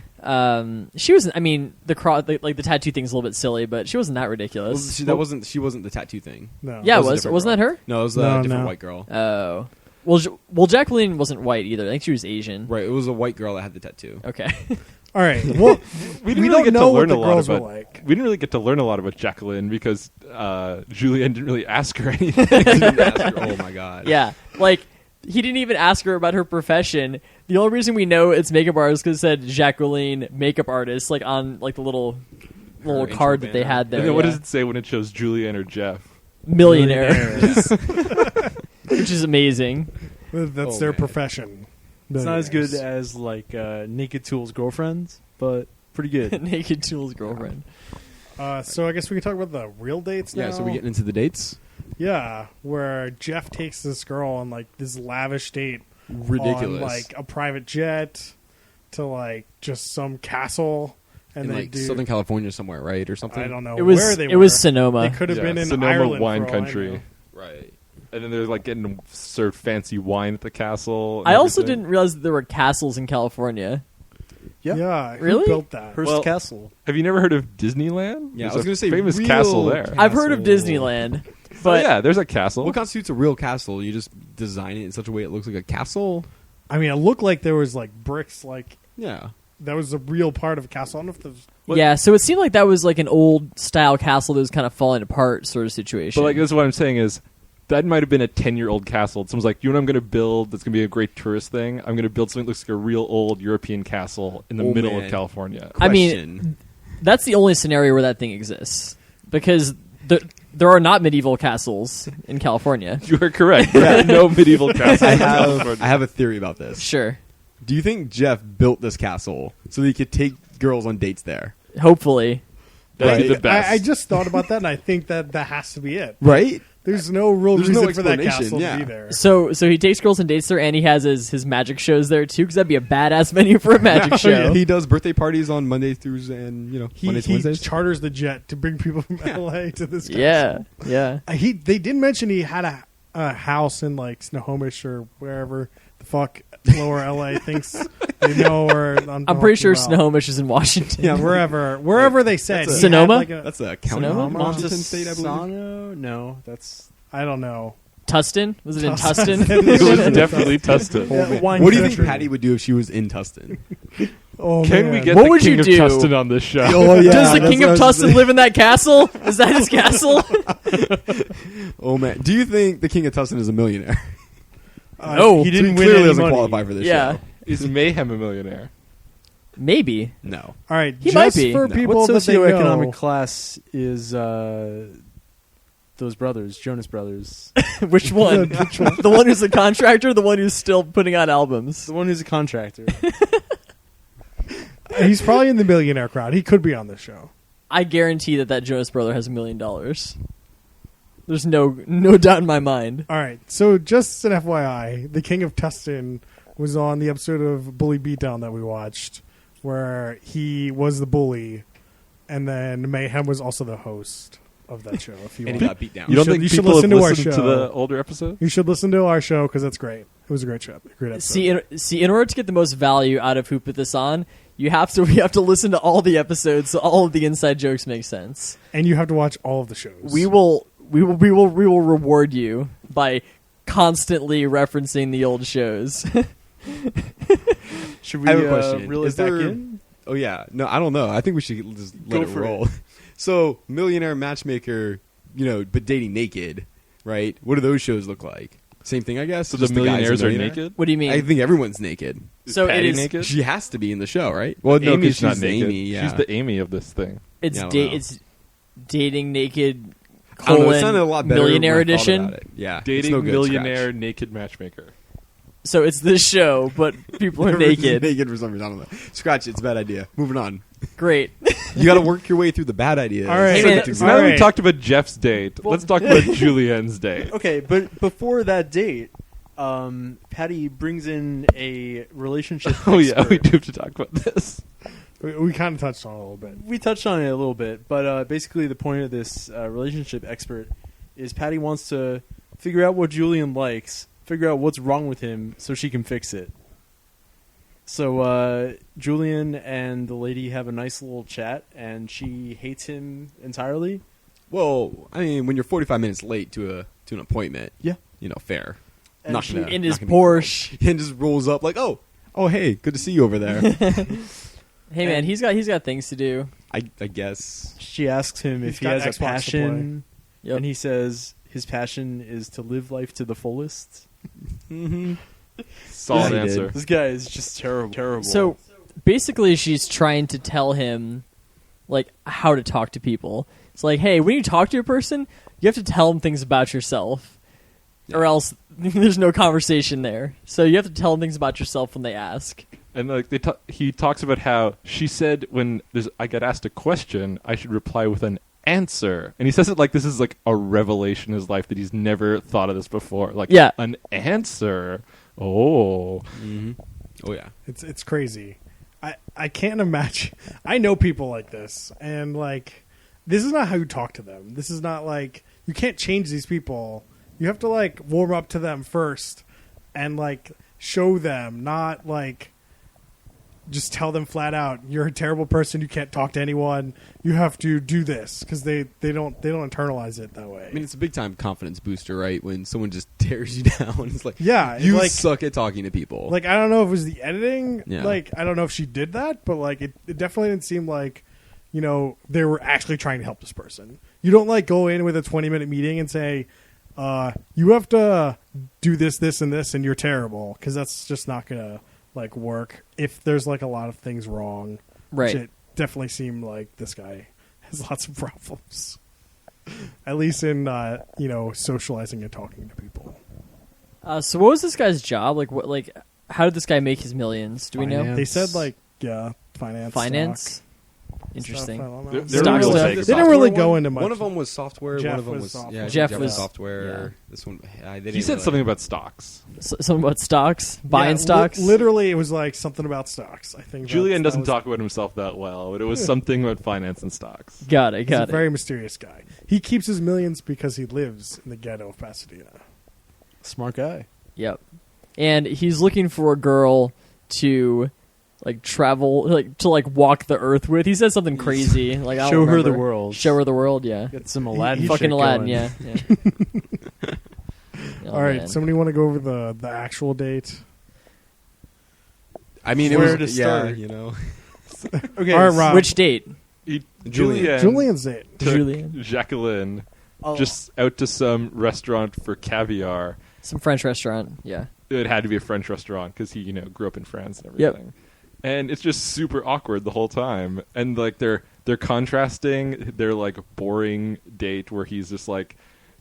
Speaker 3: She wasn't. I mean, the tattoo thing's a little bit silly, but she wasn't that
Speaker 4: Well,
Speaker 3: ridiculous.
Speaker 4: she wasn't the tattoo thing.
Speaker 1: No.
Speaker 3: Yeah,
Speaker 4: That
Speaker 3: it
Speaker 4: a
Speaker 3: was.
Speaker 4: different
Speaker 3: Wasn't
Speaker 4: girl.
Speaker 3: that her?
Speaker 4: No, it was
Speaker 1: No,
Speaker 4: a different
Speaker 1: no.
Speaker 4: white girl.
Speaker 3: Oh. Well, Jacqueline wasn't white either. I think she was Asian.
Speaker 4: Right, it was a white girl that had the tattoo.
Speaker 3: Okay.
Speaker 1: All right. Well,
Speaker 2: We didn't
Speaker 1: we
Speaker 2: really
Speaker 1: don't
Speaker 2: get
Speaker 1: know
Speaker 2: to
Speaker 1: what
Speaker 2: learn
Speaker 1: the
Speaker 2: a lot
Speaker 1: girls were
Speaker 2: about.
Speaker 1: like.
Speaker 2: We didn't really get to learn a lot about Jacqueline because Julian didn't really ask her anything.
Speaker 4: Didn't ask her. Oh my god.
Speaker 3: Yeah. Like, he didn't even ask her about her profession. The only reason we know it's makeup artist because it said Jacqueline makeup artist, like on like the little
Speaker 4: intro
Speaker 3: card that they
Speaker 4: banner.
Speaker 3: had there.
Speaker 2: And then what
Speaker 3: yeah.
Speaker 2: does it say when it shows Julian or Jeff?
Speaker 3: Millionaires, which is amazing.
Speaker 1: That's
Speaker 4: Oh,
Speaker 1: their
Speaker 4: man.
Speaker 1: profession.
Speaker 5: It's not as good
Speaker 1: Millionaires.
Speaker 5: as like Naked Tool's girlfriends, but pretty good.
Speaker 3: Naked Tool's girlfriend.
Speaker 1: So I guess we can talk about the real dates now.
Speaker 4: Yeah, so we getting into the dates?
Speaker 1: Yeah, where Jeff takes this girl on like this lavish date,
Speaker 4: Ridiculous.
Speaker 1: on like a private jet to like just some castle, and
Speaker 4: in
Speaker 1: they
Speaker 4: like
Speaker 1: do.
Speaker 4: Southern California somewhere, right? Or something?
Speaker 1: I don't know
Speaker 3: It was.
Speaker 1: where they
Speaker 3: It
Speaker 1: were.
Speaker 3: was Sonoma.
Speaker 1: They could have been in
Speaker 2: Sonoma
Speaker 1: Ireland,
Speaker 2: wine
Speaker 1: for all I
Speaker 2: country.
Speaker 1: know.
Speaker 4: Right.
Speaker 2: And then they're like getting served fancy wine at the castle. and
Speaker 3: I also
Speaker 2: everything.
Speaker 3: didn't realize that there were castles in California.
Speaker 5: Yeah.
Speaker 1: Who
Speaker 3: Really?
Speaker 1: built that?
Speaker 5: Hearst
Speaker 2: Well,
Speaker 5: Castle.
Speaker 2: Have you never heard of Disneyland?
Speaker 4: Yeah, I
Speaker 2: There's
Speaker 4: was
Speaker 2: a
Speaker 4: gonna say
Speaker 2: famous
Speaker 4: real
Speaker 2: castle there.
Speaker 3: I've heard of
Speaker 1: Castle.
Speaker 3: Disneyland,
Speaker 2: But
Speaker 3: but
Speaker 2: yeah, there's a castle.
Speaker 4: What constitutes a real castle? You just design it in such a way it looks like a castle.
Speaker 1: I mean, it looked like there was like bricks, like
Speaker 4: Yeah.
Speaker 1: that was a real part of a castle. I don't know if there's.
Speaker 2: What-
Speaker 3: yeah, so it seemed like that was like an old style castle that was kind of falling apart sort of situation.
Speaker 2: But like, this is what I'm saying is that might have been a 10-year-old castle. Someone's like, you know what I'm going to build that's going to be a great tourist thing? I'm going to build something that looks like a real old European castle in the
Speaker 4: Oh,
Speaker 2: middle
Speaker 4: man.
Speaker 2: of California.
Speaker 3: I mean,
Speaker 4: Question.
Speaker 3: that's the only scenario where that thing exists because there are not medieval castles in California.
Speaker 2: You are correct. There are no medieval castles
Speaker 4: I
Speaker 2: in California.
Speaker 4: have a theory about this.
Speaker 3: Sure,
Speaker 4: Do you think Jeff built this castle so that he could take girls on dates there?
Speaker 3: hopefully.
Speaker 2: That'd be
Speaker 4: Right.
Speaker 2: the best.
Speaker 1: I just thought about that, and I think that has to be it.
Speaker 4: Right?
Speaker 1: There's no real
Speaker 4: There's
Speaker 1: reason
Speaker 4: no
Speaker 1: for that
Speaker 4: explanation,
Speaker 1: castle
Speaker 4: yeah.
Speaker 1: to be there.
Speaker 3: So he takes girls and dates there, and he has his magic shows there too, because that'd be a badass venue for a magic show.
Speaker 4: He does birthday parties on Monday through and Mondays,
Speaker 1: He
Speaker 4: Wednesdays.
Speaker 1: charters the jet to bring people from LA to this castle.
Speaker 3: Yeah.
Speaker 1: They did mention he had a house in like Snohomish or wherever the fuck lower LA thinks they know. Or
Speaker 3: I'm pretty sure
Speaker 1: about.
Speaker 3: Snohomish is in Washington.
Speaker 1: Yeah, wherever they said
Speaker 4: That's a-
Speaker 1: he had,
Speaker 3: Sonoma?
Speaker 1: like, a-
Speaker 4: That's a county
Speaker 3: Sonoma?
Speaker 4: in Washington State, I believe.
Speaker 5: Montesano? No, that's
Speaker 1: I don't know.
Speaker 3: Tustin? Was it in
Speaker 1: Tustin.
Speaker 3: Tustin?
Speaker 2: It was definitely Tustin.
Speaker 1: Yeah, wine
Speaker 4: What do you think
Speaker 1: country.
Speaker 4: Patty would do if she was in Tustin?
Speaker 1: Oh,
Speaker 2: Can
Speaker 1: man.
Speaker 2: we get
Speaker 3: What
Speaker 2: the
Speaker 3: would
Speaker 2: king
Speaker 3: you
Speaker 2: of
Speaker 3: do?
Speaker 2: Tustin on this show?
Speaker 4: Oh, yeah,
Speaker 3: Does the
Speaker 4: that's
Speaker 3: king
Speaker 4: what I
Speaker 3: of
Speaker 4: was
Speaker 3: Tustin
Speaker 4: saying.
Speaker 3: live in that castle? Is that his castle?
Speaker 4: Oh man, do you think the king of Tustin is a millionaire?
Speaker 3: No.
Speaker 1: he
Speaker 4: So
Speaker 1: didn't win
Speaker 4: clearly
Speaker 1: any
Speaker 4: doesn't
Speaker 1: money.
Speaker 4: qualify for this
Speaker 3: Yeah.
Speaker 4: show.
Speaker 2: Is Mayhem a millionaire?
Speaker 3: Maybe.
Speaker 4: No.
Speaker 1: All right,
Speaker 3: He
Speaker 1: just
Speaker 3: might be.
Speaker 1: for
Speaker 3: No.
Speaker 1: people
Speaker 5: what
Speaker 1: that they
Speaker 5: socioeconomic
Speaker 1: know.
Speaker 5: class is those brothers, Jonas Brothers?
Speaker 3: Which one? The one who's a contractor, or the one who's still putting out albums?
Speaker 5: The one who's a contractor.
Speaker 1: He's probably in the millionaire crowd. He could be on this show.
Speaker 3: I guarantee that Jonas brother has $1 million. There's no doubt in my mind.
Speaker 1: All right, so just an FYI, the King of Tustin was on the episode of Bully Beatdown that we watched, where he was the bully, and then Mayhem was also the host of that show. If you
Speaker 4: And
Speaker 1: want,
Speaker 4: he got beat down.
Speaker 2: You don't
Speaker 1: should-
Speaker 2: think
Speaker 1: you should
Speaker 2: people
Speaker 1: listen
Speaker 2: have
Speaker 1: to our
Speaker 2: listened to
Speaker 1: show.
Speaker 2: the older episode?
Speaker 1: you should listen to our show because that's great. It was a great show, great episode.
Speaker 3: See, in order to get the most value out of who put this on, we have to listen to all the episodes, so all of the inside jokes make sense.
Speaker 1: And you have to watch all of the shows.
Speaker 3: We will reward you by constantly referencing the old shows.
Speaker 5: Should we
Speaker 4: I have a question.
Speaker 5: reel it
Speaker 4: Is
Speaker 5: back
Speaker 4: there-
Speaker 5: in?
Speaker 4: Oh yeah, no, I don't know. I think we should just let
Speaker 5: Go
Speaker 4: it
Speaker 5: for
Speaker 4: roll. So, Millionaire Matchmaker, but dating naked, right? What do those shows look like? Same thing, I guess.
Speaker 2: So
Speaker 4: Just
Speaker 2: the
Speaker 4: guys
Speaker 2: millionaires are
Speaker 4: millionaire?
Speaker 2: naked?
Speaker 3: What do you mean?
Speaker 4: I think everyone's naked.
Speaker 3: So it
Speaker 2: Patty
Speaker 3: is-
Speaker 2: naked?
Speaker 4: She has to be in the show, right? Well, no, 'cause
Speaker 2: Amy's
Speaker 4: she's
Speaker 2: not naked.
Speaker 4: Amy. Yeah.
Speaker 2: She's the Amy of this thing.
Speaker 3: It's
Speaker 4: Yeah, I don't know.
Speaker 3: it's dating naked
Speaker 4: I don't know. It sounded a
Speaker 3: colon
Speaker 4: lot better
Speaker 3: millionaire
Speaker 4: when I thought
Speaker 3: edition.
Speaker 4: about it. Yeah, it's
Speaker 2: Dating
Speaker 4: no good.
Speaker 2: millionaire
Speaker 4: Scratch.
Speaker 2: naked matchmaker.
Speaker 3: So it's this show, but people are
Speaker 4: Everyone's
Speaker 3: naked.
Speaker 4: naked for some reason. I don't know. Scratch it. It's a bad idea. Moving on.
Speaker 3: Great.
Speaker 4: You got to work your way through the bad ideas.
Speaker 1: All right.
Speaker 3: Hey, man,
Speaker 2: So now that
Speaker 1: Alright.
Speaker 2: we talked about Jeff's date, let's talk about Julienne's date.
Speaker 5: Okay, but before that date, Patty brings in a relationship.
Speaker 2: Oh yeah, we
Speaker 5: expert.
Speaker 2: do have to talk about this.
Speaker 1: we kind of touched on it a little bit.
Speaker 5: We touched on it a little bit, but basically the point of this relationship expert is Patty wants to figure out what Julian likes, figure out what's wrong with him, so she can fix it. So Julian and the lady have a nice little chat, and she hates him entirely.
Speaker 4: Well, I mean, when you're 45 minutes late to an appointment,
Speaker 5: Yeah.
Speaker 4: fair.
Speaker 5: And
Speaker 4: Not
Speaker 5: she-
Speaker 4: gonna-
Speaker 3: In
Speaker 4: not
Speaker 3: his
Speaker 4: gonna be-
Speaker 3: Porsche.
Speaker 4: and just rolls up like, oh, hey, good to see you over there.
Speaker 3: Hey man, he's got things to do.
Speaker 4: I guess.
Speaker 5: She asks him
Speaker 1: He's
Speaker 5: if he
Speaker 1: got
Speaker 5: has a
Speaker 1: Xbox to
Speaker 5: passion,
Speaker 3: Yep.
Speaker 5: and he says his passion is to live life to the fullest.
Speaker 4: Mm-hmm.
Speaker 2: Solid
Speaker 4: Yeah, he
Speaker 2: answer.
Speaker 5: This guy is just terrible.
Speaker 3: So basically, she's trying to tell him like how to talk to people. It's like, hey, when you talk to a person, you have to tell them things about yourself, or else there's no conversation there. So you have to tell them things about yourself when they ask.
Speaker 2: And like he talks about how she said when I get asked a question, I should reply with an answer. And he says it like this is like a revelation in his life that he's never thought of this before. Like
Speaker 3: Yeah.
Speaker 2: an answer. Oh.
Speaker 4: Mm-hmm. Oh, yeah.
Speaker 1: It's crazy. I can't imagine. I know people like this, and like this is not how you talk to them. This is not like you can't change these people. You have to like warm up to them first, and like show them, not like just tell them flat out, you're a terrible person. You can't talk to anyone. You have to do this, because they don't internalize it that way.
Speaker 4: I mean, it's a big time confidence booster, right? When someone just tears you down, it's like,
Speaker 1: yeah,
Speaker 4: you
Speaker 1: like,
Speaker 4: suck at talking to people.
Speaker 1: Like, I don't know if it was the editing.
Speaker 4: Yeah.
Speaker 1: Like, I don't know if she did that, but like, it definitely didn't seem like, you know, they were actually trying to help this person. You don't like go in with a 20-minute meeting and say, you have to do this, this, and this, and you're terrible, because that's just not gonna like work if there's like a lot of things wrong.
Speaker 3: Right.
Speaker 1: Which it definitely seemed like this guy has lots of problems. At least in you know, socializing and talking to people.
Speaker 3: So what was this guy's job? Like what? Like how did this guy make his millions? Do we know?
Speaker 5: Finance.
Speaker 1: They said like finance.
Speaker 3: Finance.
Speaker 1: Stock
Speaker 3: Interesting.
Speaker 1: stuff, I don't know.
Speaker 2: They're
Speaker 3: Stock
Speaker 2: real
Speaker 3: stuff.
Speaker 2: Vegas.
Speaker 1: They didn't really
Speaker 4: Software
Speaker 1: go
Speaker 4: one?
Speaker 1: into much.
Speaker 4: One of them was software.
Speaker 1: Jeff
Speaker 4: one of them
Speaker 1: was
Speaker 4: was
Speaker 1: software.
Speaker 4: yeah.
Speaker 3: Jeff
Speaker 4: Jeff
Speaker 3: was-
Speaker 4: was software.
Speaker 3: yeah.
Speaker 4: This one,
Speaker 2: He said something about stocks.
Speaker 3: Something about stocks, buying
Speaker 1: Yeah,
Speaker 3: stocks.
Speaker 1: Literally, it was like something about stocks. I think
Speaker 2: Julian
Speaker 1: that
Speaker 2: doesn't
Speaker 1: was-
Speaker 2: talk about himself that well, but it was something about finance and stocks.
Speaker 3: Got it.
Speaker 1: He's
Speaker 3: Got
Speaker 1: a
Speaker 3: it.
Speaker 1: very mysterious guy. He keeps his millions because he lives in the ghetto of Pasadena.
Speaker 5: Smart guy.
Speaker 3: Yep. And he's looking for a girl to like travel, like to like walk the earth with. He said something crazy, like I don't
Speaker 5: Show her the
Speaker 3: remember.
Speaker 5: world.
Speaker 3: Show her the world. Yeah.
Speaker 5: Get some Aladdin.
Speaker 1: He-
Speaker 3: Fucking
Speaker 5: shit
Speaker 3: Aladdin.
Speaker 5: going.
Speaker 3: Yeah. yeah. Oh,
Speaker 1: All right,
Speaker 3: man.
Speaker 1: somebody want to go over the actual date?
Speaker 4: I mean, it
Speaker 5: Where
Speaker 4: was
Speaker 5: to
Speaker 4: yeah,
Speaker 5: start?
Speaker 4: you know.
Speaker 5: Okay.
Speaker 1: All right, Rob.
Speaker 3: Which date?
Speaker 4: Julian.
Speaker 1: Julian's date.
Speaker 2: took
Speaker 3: Julian.
Speaker 2: Jacqueline
Speaker 5: Oh.
Speaker 2: just out to some restaurant for caviar.
Speaker 3: Some French restaurant. Yeah.
Speaker 2: It had to be a French restaurant because he, you know, grew up in France and
Speaker 3: Yep.
Speaker 2: everything. And it's just super awkward the whole time. And like they're contrasting their like boring date where he's just like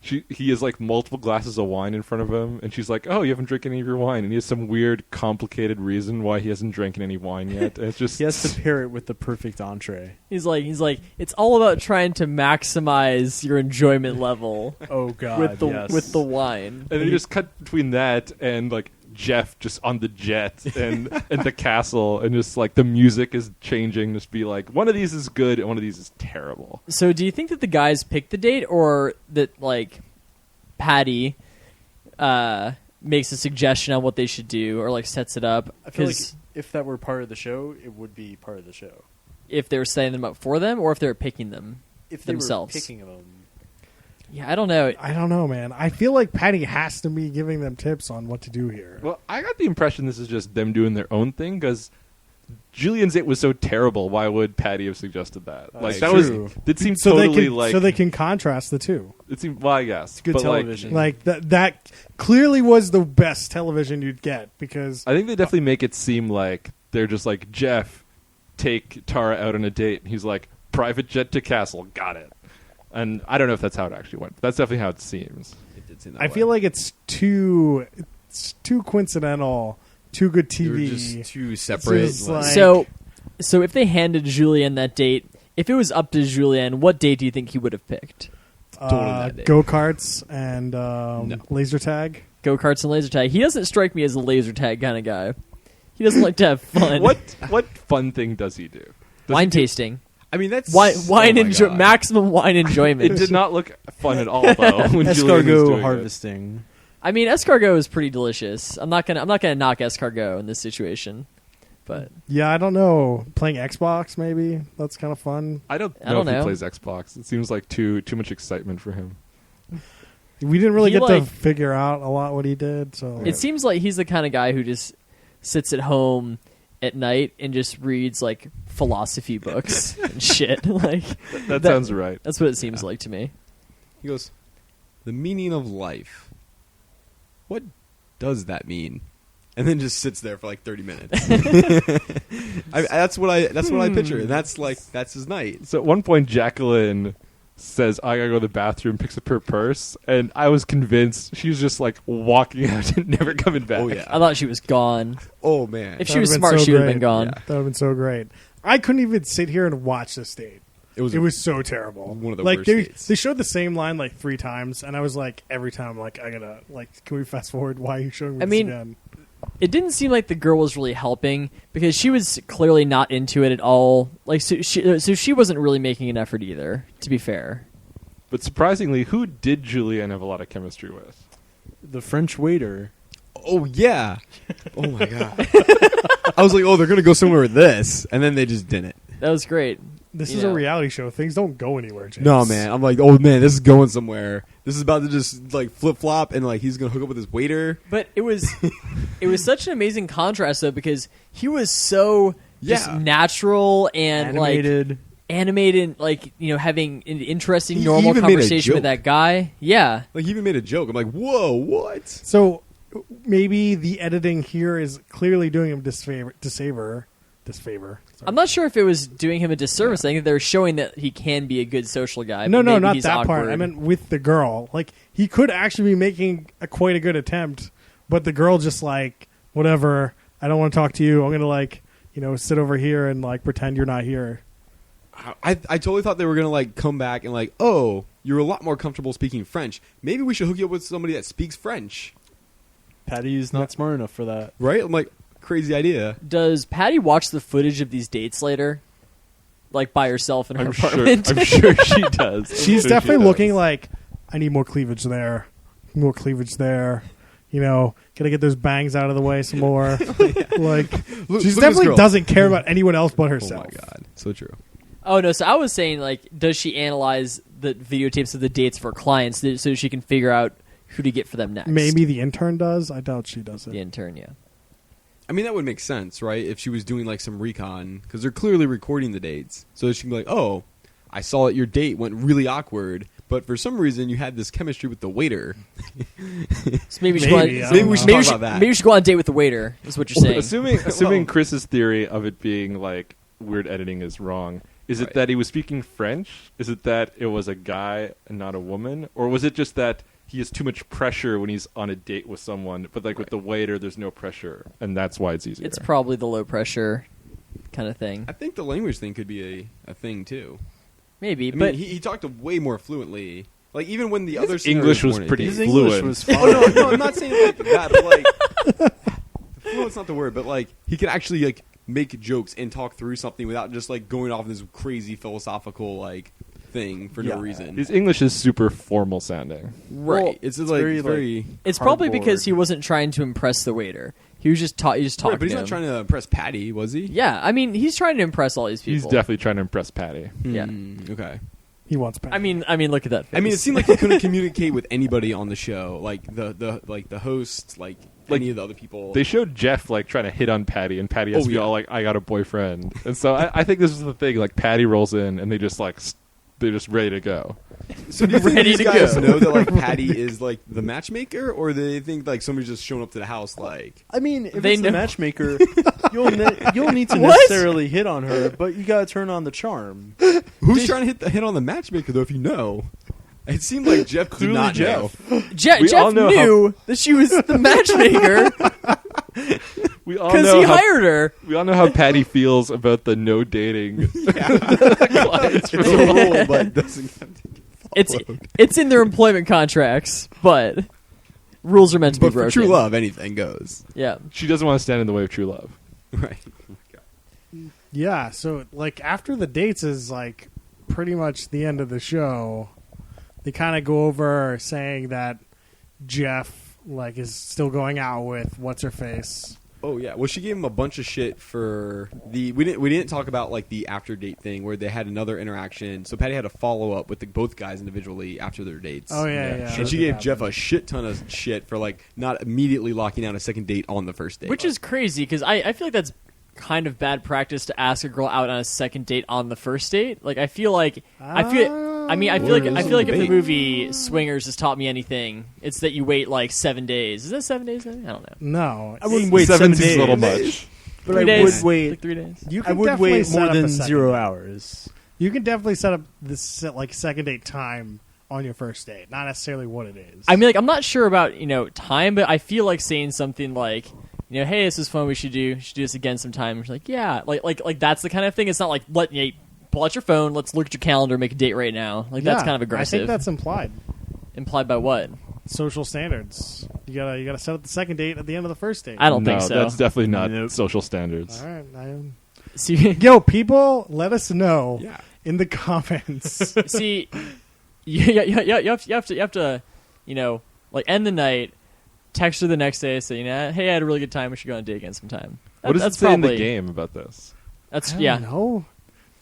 Speaker 2: he has like multiple glasses of wine in front of him, and she's like, "Oh, you haven't drank any of your wine," and he has some weird, complicated reason why he hasn't drank any wine yet. And it's just
Speaker 5: He has to pair it with the perfect entree.
Speaker 3: He's like, it's all about trying to maximize your enjoyment level
Speaker 5: Oh God.
Speaker 3: with
Speaker 5: yes.
Speaker 3: the wine.
Speaker 2: and they just cut between that and like Jeff just on the jet and the castle, and just like the music is changing. Just be like, one of these is good and one of these is terrible.
Speaker 3: So, do you think that the guys picked the date, or that like Patty makes a suggestion on what they should do, or like sets it up?
Speaker 5: I feel like
Speaker 3: 'Cause
Speaker 5: if that were part of the show, it would be part of the show.
Speaker 3: if they were setting them up for them, or if they were picking them
Speaker 5: If they
Speaker 3: themselves.
Speaker 5: were picking them,
Speaker 3: Yeah, I don't know.
Speaker 1: I don't know, man. I feel like Patty has to be giving them tips on what to do here.
Speaker 2: Well, I got the impression this is just them doing their own thing because Julian's date was so terrible. Why would Patty have suggested that? Like that
Speaker 5: true.
Speaker 2: was it seemed
Speaker 1: so
Speaker 2: totally
Speaker 1: they can
Speaker 2: like
Speaker 1: so they can contrast the two.
Speaker 2: it seemed well, I guess
Speaker 5: good
Speaker 2: but,
Speaker 5: television.
Speaker 1: Like that clearly was the best television you'd get, because
Speaker 2: I think they definitely make it seem like they're just like, Jeff, take Tara out on a date, and he's like, private jet to castle, got it. And I don't know if that's how it actually went. But that's definitely how it seems.
Speaker 4: It did seem that
Speaker 1: I
Speaker 4: way.
Speaker 1: feel like it's too coincidental, too good
Speaker 4: They were
Speaker 1: TV.
Speaker 4: just two separate.
Speaker 1: just like-
Speaker 3: So if they handed Julien that date, if it was up to Julien, what date do you think he would have picked?
Speaker 4: that day.
Speaker 1: Go-karts and
Speaker 4: No.
Speaker 1: laser tag.
Speaker 3: Go-karts and laser tag. He doesn't strike me as a laser tag kind of guy. He doesn't like to have fun.
Speaker 2: What fun thing does he do? Does
Speaker 3: Wine
Speaker 2: he do-
Speaker 3: tasting.
Speaker 4: I mean, that's
Speaker 3: Wine
Speaker 4: oh my God.
Speaker 3: maximum wine enjoyment.
Speaker 2: It did not look fun at all though. When Julian was doing
Speaker 5: escargot
Speaker 2: it.
Speaker 5: harvesting.
Speaker 3: I mean, escargot is pretty delicious. I'm not gonna knock escargot in this situation, but
Speaker 1: Yeah, I don't know. Playing Xbox, maybe that's kind of fun.
Speaker 2: I don't
Speaker 3: I
Speaker 2: know
Speaker 3: don't
Speaker 2: if he
Speaker 3: know.
Speaker 2: plays Xbox. It seems like too much excitement for him.
Speaker 1: We didn't really
Speaker 3: He,
Speaker 1: get to
Speaker 3: like-
Speaker 1: figure out a lot what he did. So
Speaker 3: it seems like he's the kind of guy who just sits at home at night and just reads like philosophy books and shit. Like
Speaker 2: That sounds right.
Speaker 3: that's what it seems like to me.
Speaker 4: He goes, the meaning of life. What does that mean? And then just sits there for like 30 minutes. That's what I picture. And that's his night.
Speaker 2: So at one point, Jacqueline says, "I gotta go to the bathroom," picks up her purse, and I was convinced she was just like walking out and never coming back.
Speaker 4: Oh yeah.
Speaker 3: I thought she was gone.
Speaker 4: Oh man.
Speaker 3: If
Speaker 1: That
Speaker 3: she was
Speaker 1: would've been
Speaker 3: smart,
Speaker 1: so
Speaker 3: she would have
Speaker 1: great.
Speaker 3: been gone.
Speaker 4: Yeah.
Speaker 1: that would have been so great. I couldn't even sit here and watch this date.
Speaker 4: It was
Speaker 1: It was so terrible.
Speaker 4: one of the
Speaker 1: like
Speaker 4: worst
Speaker 1: they
Speaker 4: dates.
Speaker 1: they showed the same line like 3 times, and I was like, every time, like, I gotta, like, can we fast forward? Why are you showing me
Speaker 3: I
Speaker 1: this
Speaker 3: mean,
Speaker 1: again?
Speaker 3: It didn't seem like the girl was really helping because she was clearly not into it at all. Like so she wasn't really making an effort either, to be fair.
Speaker 2: But surprisingly, who did Julian have a lot of chemistry with?
Speaker 5: The French waiter.
Speaker 4: Oh yeah. Oh my god. I was like, oh, they're gonna go somewhere with this, and then they just didn't.
Speaker 3: That was great.
Speaker 1: This
Speaker 3: You
Speaker 1: is
Speaker 3: know.
Speaker 1: a reality show. Things don't go anywhere, James.
Speaker 4: No, man. I'm like, oh man, this is going somewhere. This is about to just like flip flop, and like he's gonna hook up with his waiter.
Speaker 3: But it was such an amazing contrast though, because he was so just
Speaker 4: Yeah.
Speaker 3: natural and animated, like, you know, having an interesting
Speaker 4: He
Speaker 3: normal
Speaker 4: even made a
Speaker 3: conversation with
Speaker 4: joke.
Speaker 3: that guy. Yeah.
Speaker 4: Like he even made a joke. I'm like, whoa, what?
Speaker 1: So maybe the editing here is clearly doing him disfavor. Sorry.
Speaker 3: I'm not sure if it was doing him a disservice. I think they're showing that he can be a good social guy.
Speaker 1: No,
Speaker 3: but maybe
Speaker 1: not
Speaker 3: he's
Speaker 1: that
Speaker 3: awkward.
Speaker 1: part. I meant with the girl. Like, he could actually be making quite a good attempt, but the girl just like, whatever, I don't want to talk to you. I'm going to, like, you know, sit over here and, like, pretend you're not here.
Speaker 4: I totally thought they were gonna like come back and like, oh, you're a lot more comfortable speaking French. Maybe we should hook you up with somebody that speaks French,
Speaker 5: Patty's not smart enough for that.
Speaker 4: right? I'm like, crazy idea.
Speaker 3: Does Patty watch the footage of these dates later? Like by herself in her
Speaker 2: I'm sure.
Speaker 3: apartment?
Speaker 2: I'm sure she does. I'm
Speaker 1: She's
Speaker 2: sure
Speaker 1: definitely
Speaker 2: she does.
Speaker 1: looking like, I need more cleavage there. More cleavage there. You know, gotta get those bangs out of the way some more. Like,
Speaker 4: Look-
Speaker 1: she
Speaker 4: look at this
Speaker 1: definitely
Speaker 4: girl.
Speaker 1: doesn't care about anyone else but
Speaker 4: Oh
Speaker 1: herself.
Speaker 4: my god, so true.
Speaker 3: Oh no! So I was saying, like, does she analyze the videotapes of the dates for clients so she can figure out who to get for them next?
Speaker 1: Maybe the intern does. I doubt she does it.
Speaker 3: the intern. Yeah.
Speaker 4: I mean, that would make sense, right? If she was doing like some recon, because they're clearly recording the dates, so she can be like, "Oh, I saw that your date went really awkward, but for some reason you had this chemistry with the waiter."
Speaker 3: So maybe,
Speaker 1: Maybe, I don't
Speaker 4: Maybe we should
Speaker 1: know.
Speaker 4: talk about that.
Speaker 3: Maybe we should go on a date with the waiter. Is what you're saying?
Speaker 2: Assuming Chris's theory of it being like weird editing is wrong, is it
Speaker 4: Right.
Speaker 2: that he was speaking French? Is it that it was a guy and not a woman? Or was it just that he has too much pressure when he's on a date with someone, but like with the waiter there's no pressure, and that's why it's easier?
Speaker 3: It's probably the low pressure kind of thing.
Speaker 4: I think the language thing could be a thing too.
Speaker 3: Maybe,
Speaker 4: I mean,
Speaker 3: but
Speaker 4: he talked way more fluently. Like even when the
Speaker 2: His
Speaker 4: other
Speaker 2: English
Speaker 4: scenarios
Speaker 2: was
Speaker 4: weren't a
Speaker 2: pretty
Speaker 4: date.
Speaker 5: His English
Speaker 2: fluent.
Speaker 5: was fine.
Speaker 4: Oh no, I'm not saying like that, but like fluent's not the word, but like he could actually like make jokes and talk through something without just like going off this crazy philosophical like thing for no
Speaker 5: Yeah.
Speaker 4: reason.
Speaker 2: His English is super formal sounding.
Speaker 4: Right.
Speaker 3: Well,
Speaker 4: it's just
Speaker 5: very,
Speaker 4: like very.
Speaker 3: it's probably
Speaker 4: cardboard.
Speaker 3: because he wasn't trying to impress the waiter. He was just he just talked
Speaker 4: Right, but he's
Speaker 3: to
Speaker 4: not
Speaker 3: him.
Speaker 4: trying to impress Patty, was he?
Speaker 3: Yeah, I mean, he's trying to impress all these people.
Speaker 2: He's definitely trying to impress Patty.
Speaker 3: Yeah.
Speaker 4: Okay.
Speaker 1: He wants Patty.
Speaker 3: I mean, look at that face.
Speaker 4: I mean, it seemed like he couldn't communicate with anybody on the show, like the host, like any of the other people.
Speaker 2: They showed Jeff like trying to hit on Patty, and Patty has
Speaker 4: Oh,
Speaker 2: to be
Speaker 4: yeah.
Speaker 2: all like, "I got a boyfriend," and so I think this is the thing. Like Patty rolls in, and they just like they're just ready to go.
Speaker 4: So do you think
Speaker 3: Ready
Speaker 4: these
Speaker 3: to
Speaker 4: guys
Speaker 3: go.
Speaker 4: know that like Patty is like the matchmaker, or do they think like somebody's just showing up to the house like?
Speaker 5: I mean, if
Speaker 3: They
Speaker 5: it's the
Speaker 3: know.
Speaker 5: matchmaker, you'll need to
Speaker 3: What?
Speaker 5: necessarily hit on her, but you gotta turn on the charm.
Speaker 4: Who's trying to hit on the matchmaker though? If you know, it seemed like Jeff did
Speaker 5: Clearly
Speaker 4: not
Speaker 5: Jeff.
Speaker 4: know.
Speaker 2: We all
Speaker 3: Jeff
Speaker 2: know
Speaker 3: knew that she was the matchmaker
Speaker 2: We all
Speaker 3: because
Speaker 2: know
Speaker 3: he
Speaker 2: how,
Speaker 3: hired her.
Speaker 2: we all know how Patty feels about the no dating clients for
Speaker 4: It's
Speaker 2: the
Speaker 4: a rule, but it doesn't have to get followed.
Speaker 3: It's in their employment contracts, but rules are meant to
Speaker 4: But
Speaker 3: be
Speaker 4: for
Speaker 3: broken.
Speaker 4: true love, anything goes.
Speaker 3: Yeah.
Speaker 2: She doesn't want to stand in the way of true love.
Speaker 4: Right.
Speaker 1: yeah, so like after the dates is like pretty much the end of the show. They kind of go over saying that Jeff like is still going out with what's her face.
Speaker 4: Oh yeah. Well, she gave him a bunch of shit for the. We didn't talk about like the after date thing where they had another interaction. So Patty had a follow up with both guys individually after their dates.
Speaker 1: Oh yeah.
Speaker 4: And she gave Jeff a shit ton of shit for like not immediately locking down a second date on the first date.
Speaker 3: Which is crazy because I feel like that's kind of bad practice to ask a girl out on a second date on the first date. Like I feel like I feel like if the movie Swingers has taught me anything, it's that you wait like 7 days. Is that 7 days? I don't know.
Speaker 1: No,
Speaker 5: I wouldn't wait 7
Speaker 2: seems
Speaker 5: days,
Speaker 2: a little much.
Speaker 5: but
Speaker 3: 3
Speaker 5: I
Speaker 3: days.
Speaker 5: would wait.
Speaker 3: Like 3 days.
Speaker 1: You
Speaker 5: I
Speaker 1: can
Speaker 5: would
Speaker 1: definitely
Speaker 5: wait
Speaker 1: set
Speaker 5: more
Speaker 1: up a
Speaker 5: than
Speaker 1: second
Speaker 5: 0
Speaker 1: date.
Speaker 5: hours.
Speaker 1: You can definitely set up this second date time on your first date, not necessarily what it is.
Speaker 3: I mean, like I'm not sure about time, but I feel like saying something like, hey, this is fun. We should do this again sometime. She's like, yeah, like that's the kind of thing. It's not like pull out your phone. Let's look at your calendar. Make a date right now. Like that's
Speaker 1: Yeah,
Speaker 3: kind of aggressive.
Speaker 1: I think that's implied.
Speaker 3: Implied by what?
Speaker 1: Social standards. You gotta set up the second date at the end of the first date.
Speaker 3: I don't
Speaker 2: no,
Speaker 3: think so.
Speaker 2: that's definitely not
Speaker 5: Nope.
Speaker 2: social standards.
Speaker 1: All right.
Speaker 3: See,
Speaker 1: Yo, people, let us know
Speaker 4: Yeah.
Speaker 1: in the comments.
Speaker 3: see, you have to, like end the night, text her the next day saying, "Hey, I had a really good time. We should go on a date again sometime."
Speaker 2: What does it say in the game about this?
Speaker 3: That's
Speaker 1: I don't know.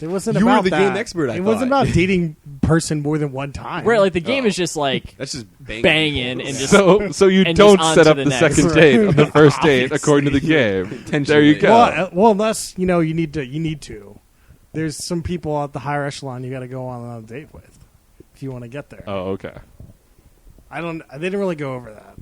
Speaker 1: It wasn't
Speaker 4: You
Speaker 1: about
Speaker 4: were the
Speaker 1: that.
Speaker 4: game expert, I
Speaker 1: It wasn't
Speaker 4: thought.
Speaker 1: about dating person more than one time.
Speaker 3: right. Like the game is just like
Speaker 4: That's just
Speaker 3: banging and just
Speaker 2: So you
Speaker 3: and
Speaker 2: don't
Speaker 3: just on
Speaker 2: set
Speaker 3: to
Speaker 2: up
Speaker 3: the
Speaker 2: the
Speaker 3: next.
Speaker 2: second date on the first date according to the game. There you go.
Speaker 1: Well, unless you need to. There's some people at the higher echelon you got to go on a date with if you want to get there.
Speaker 2: Oh, okay.
Speaker 1: They didn't really go over that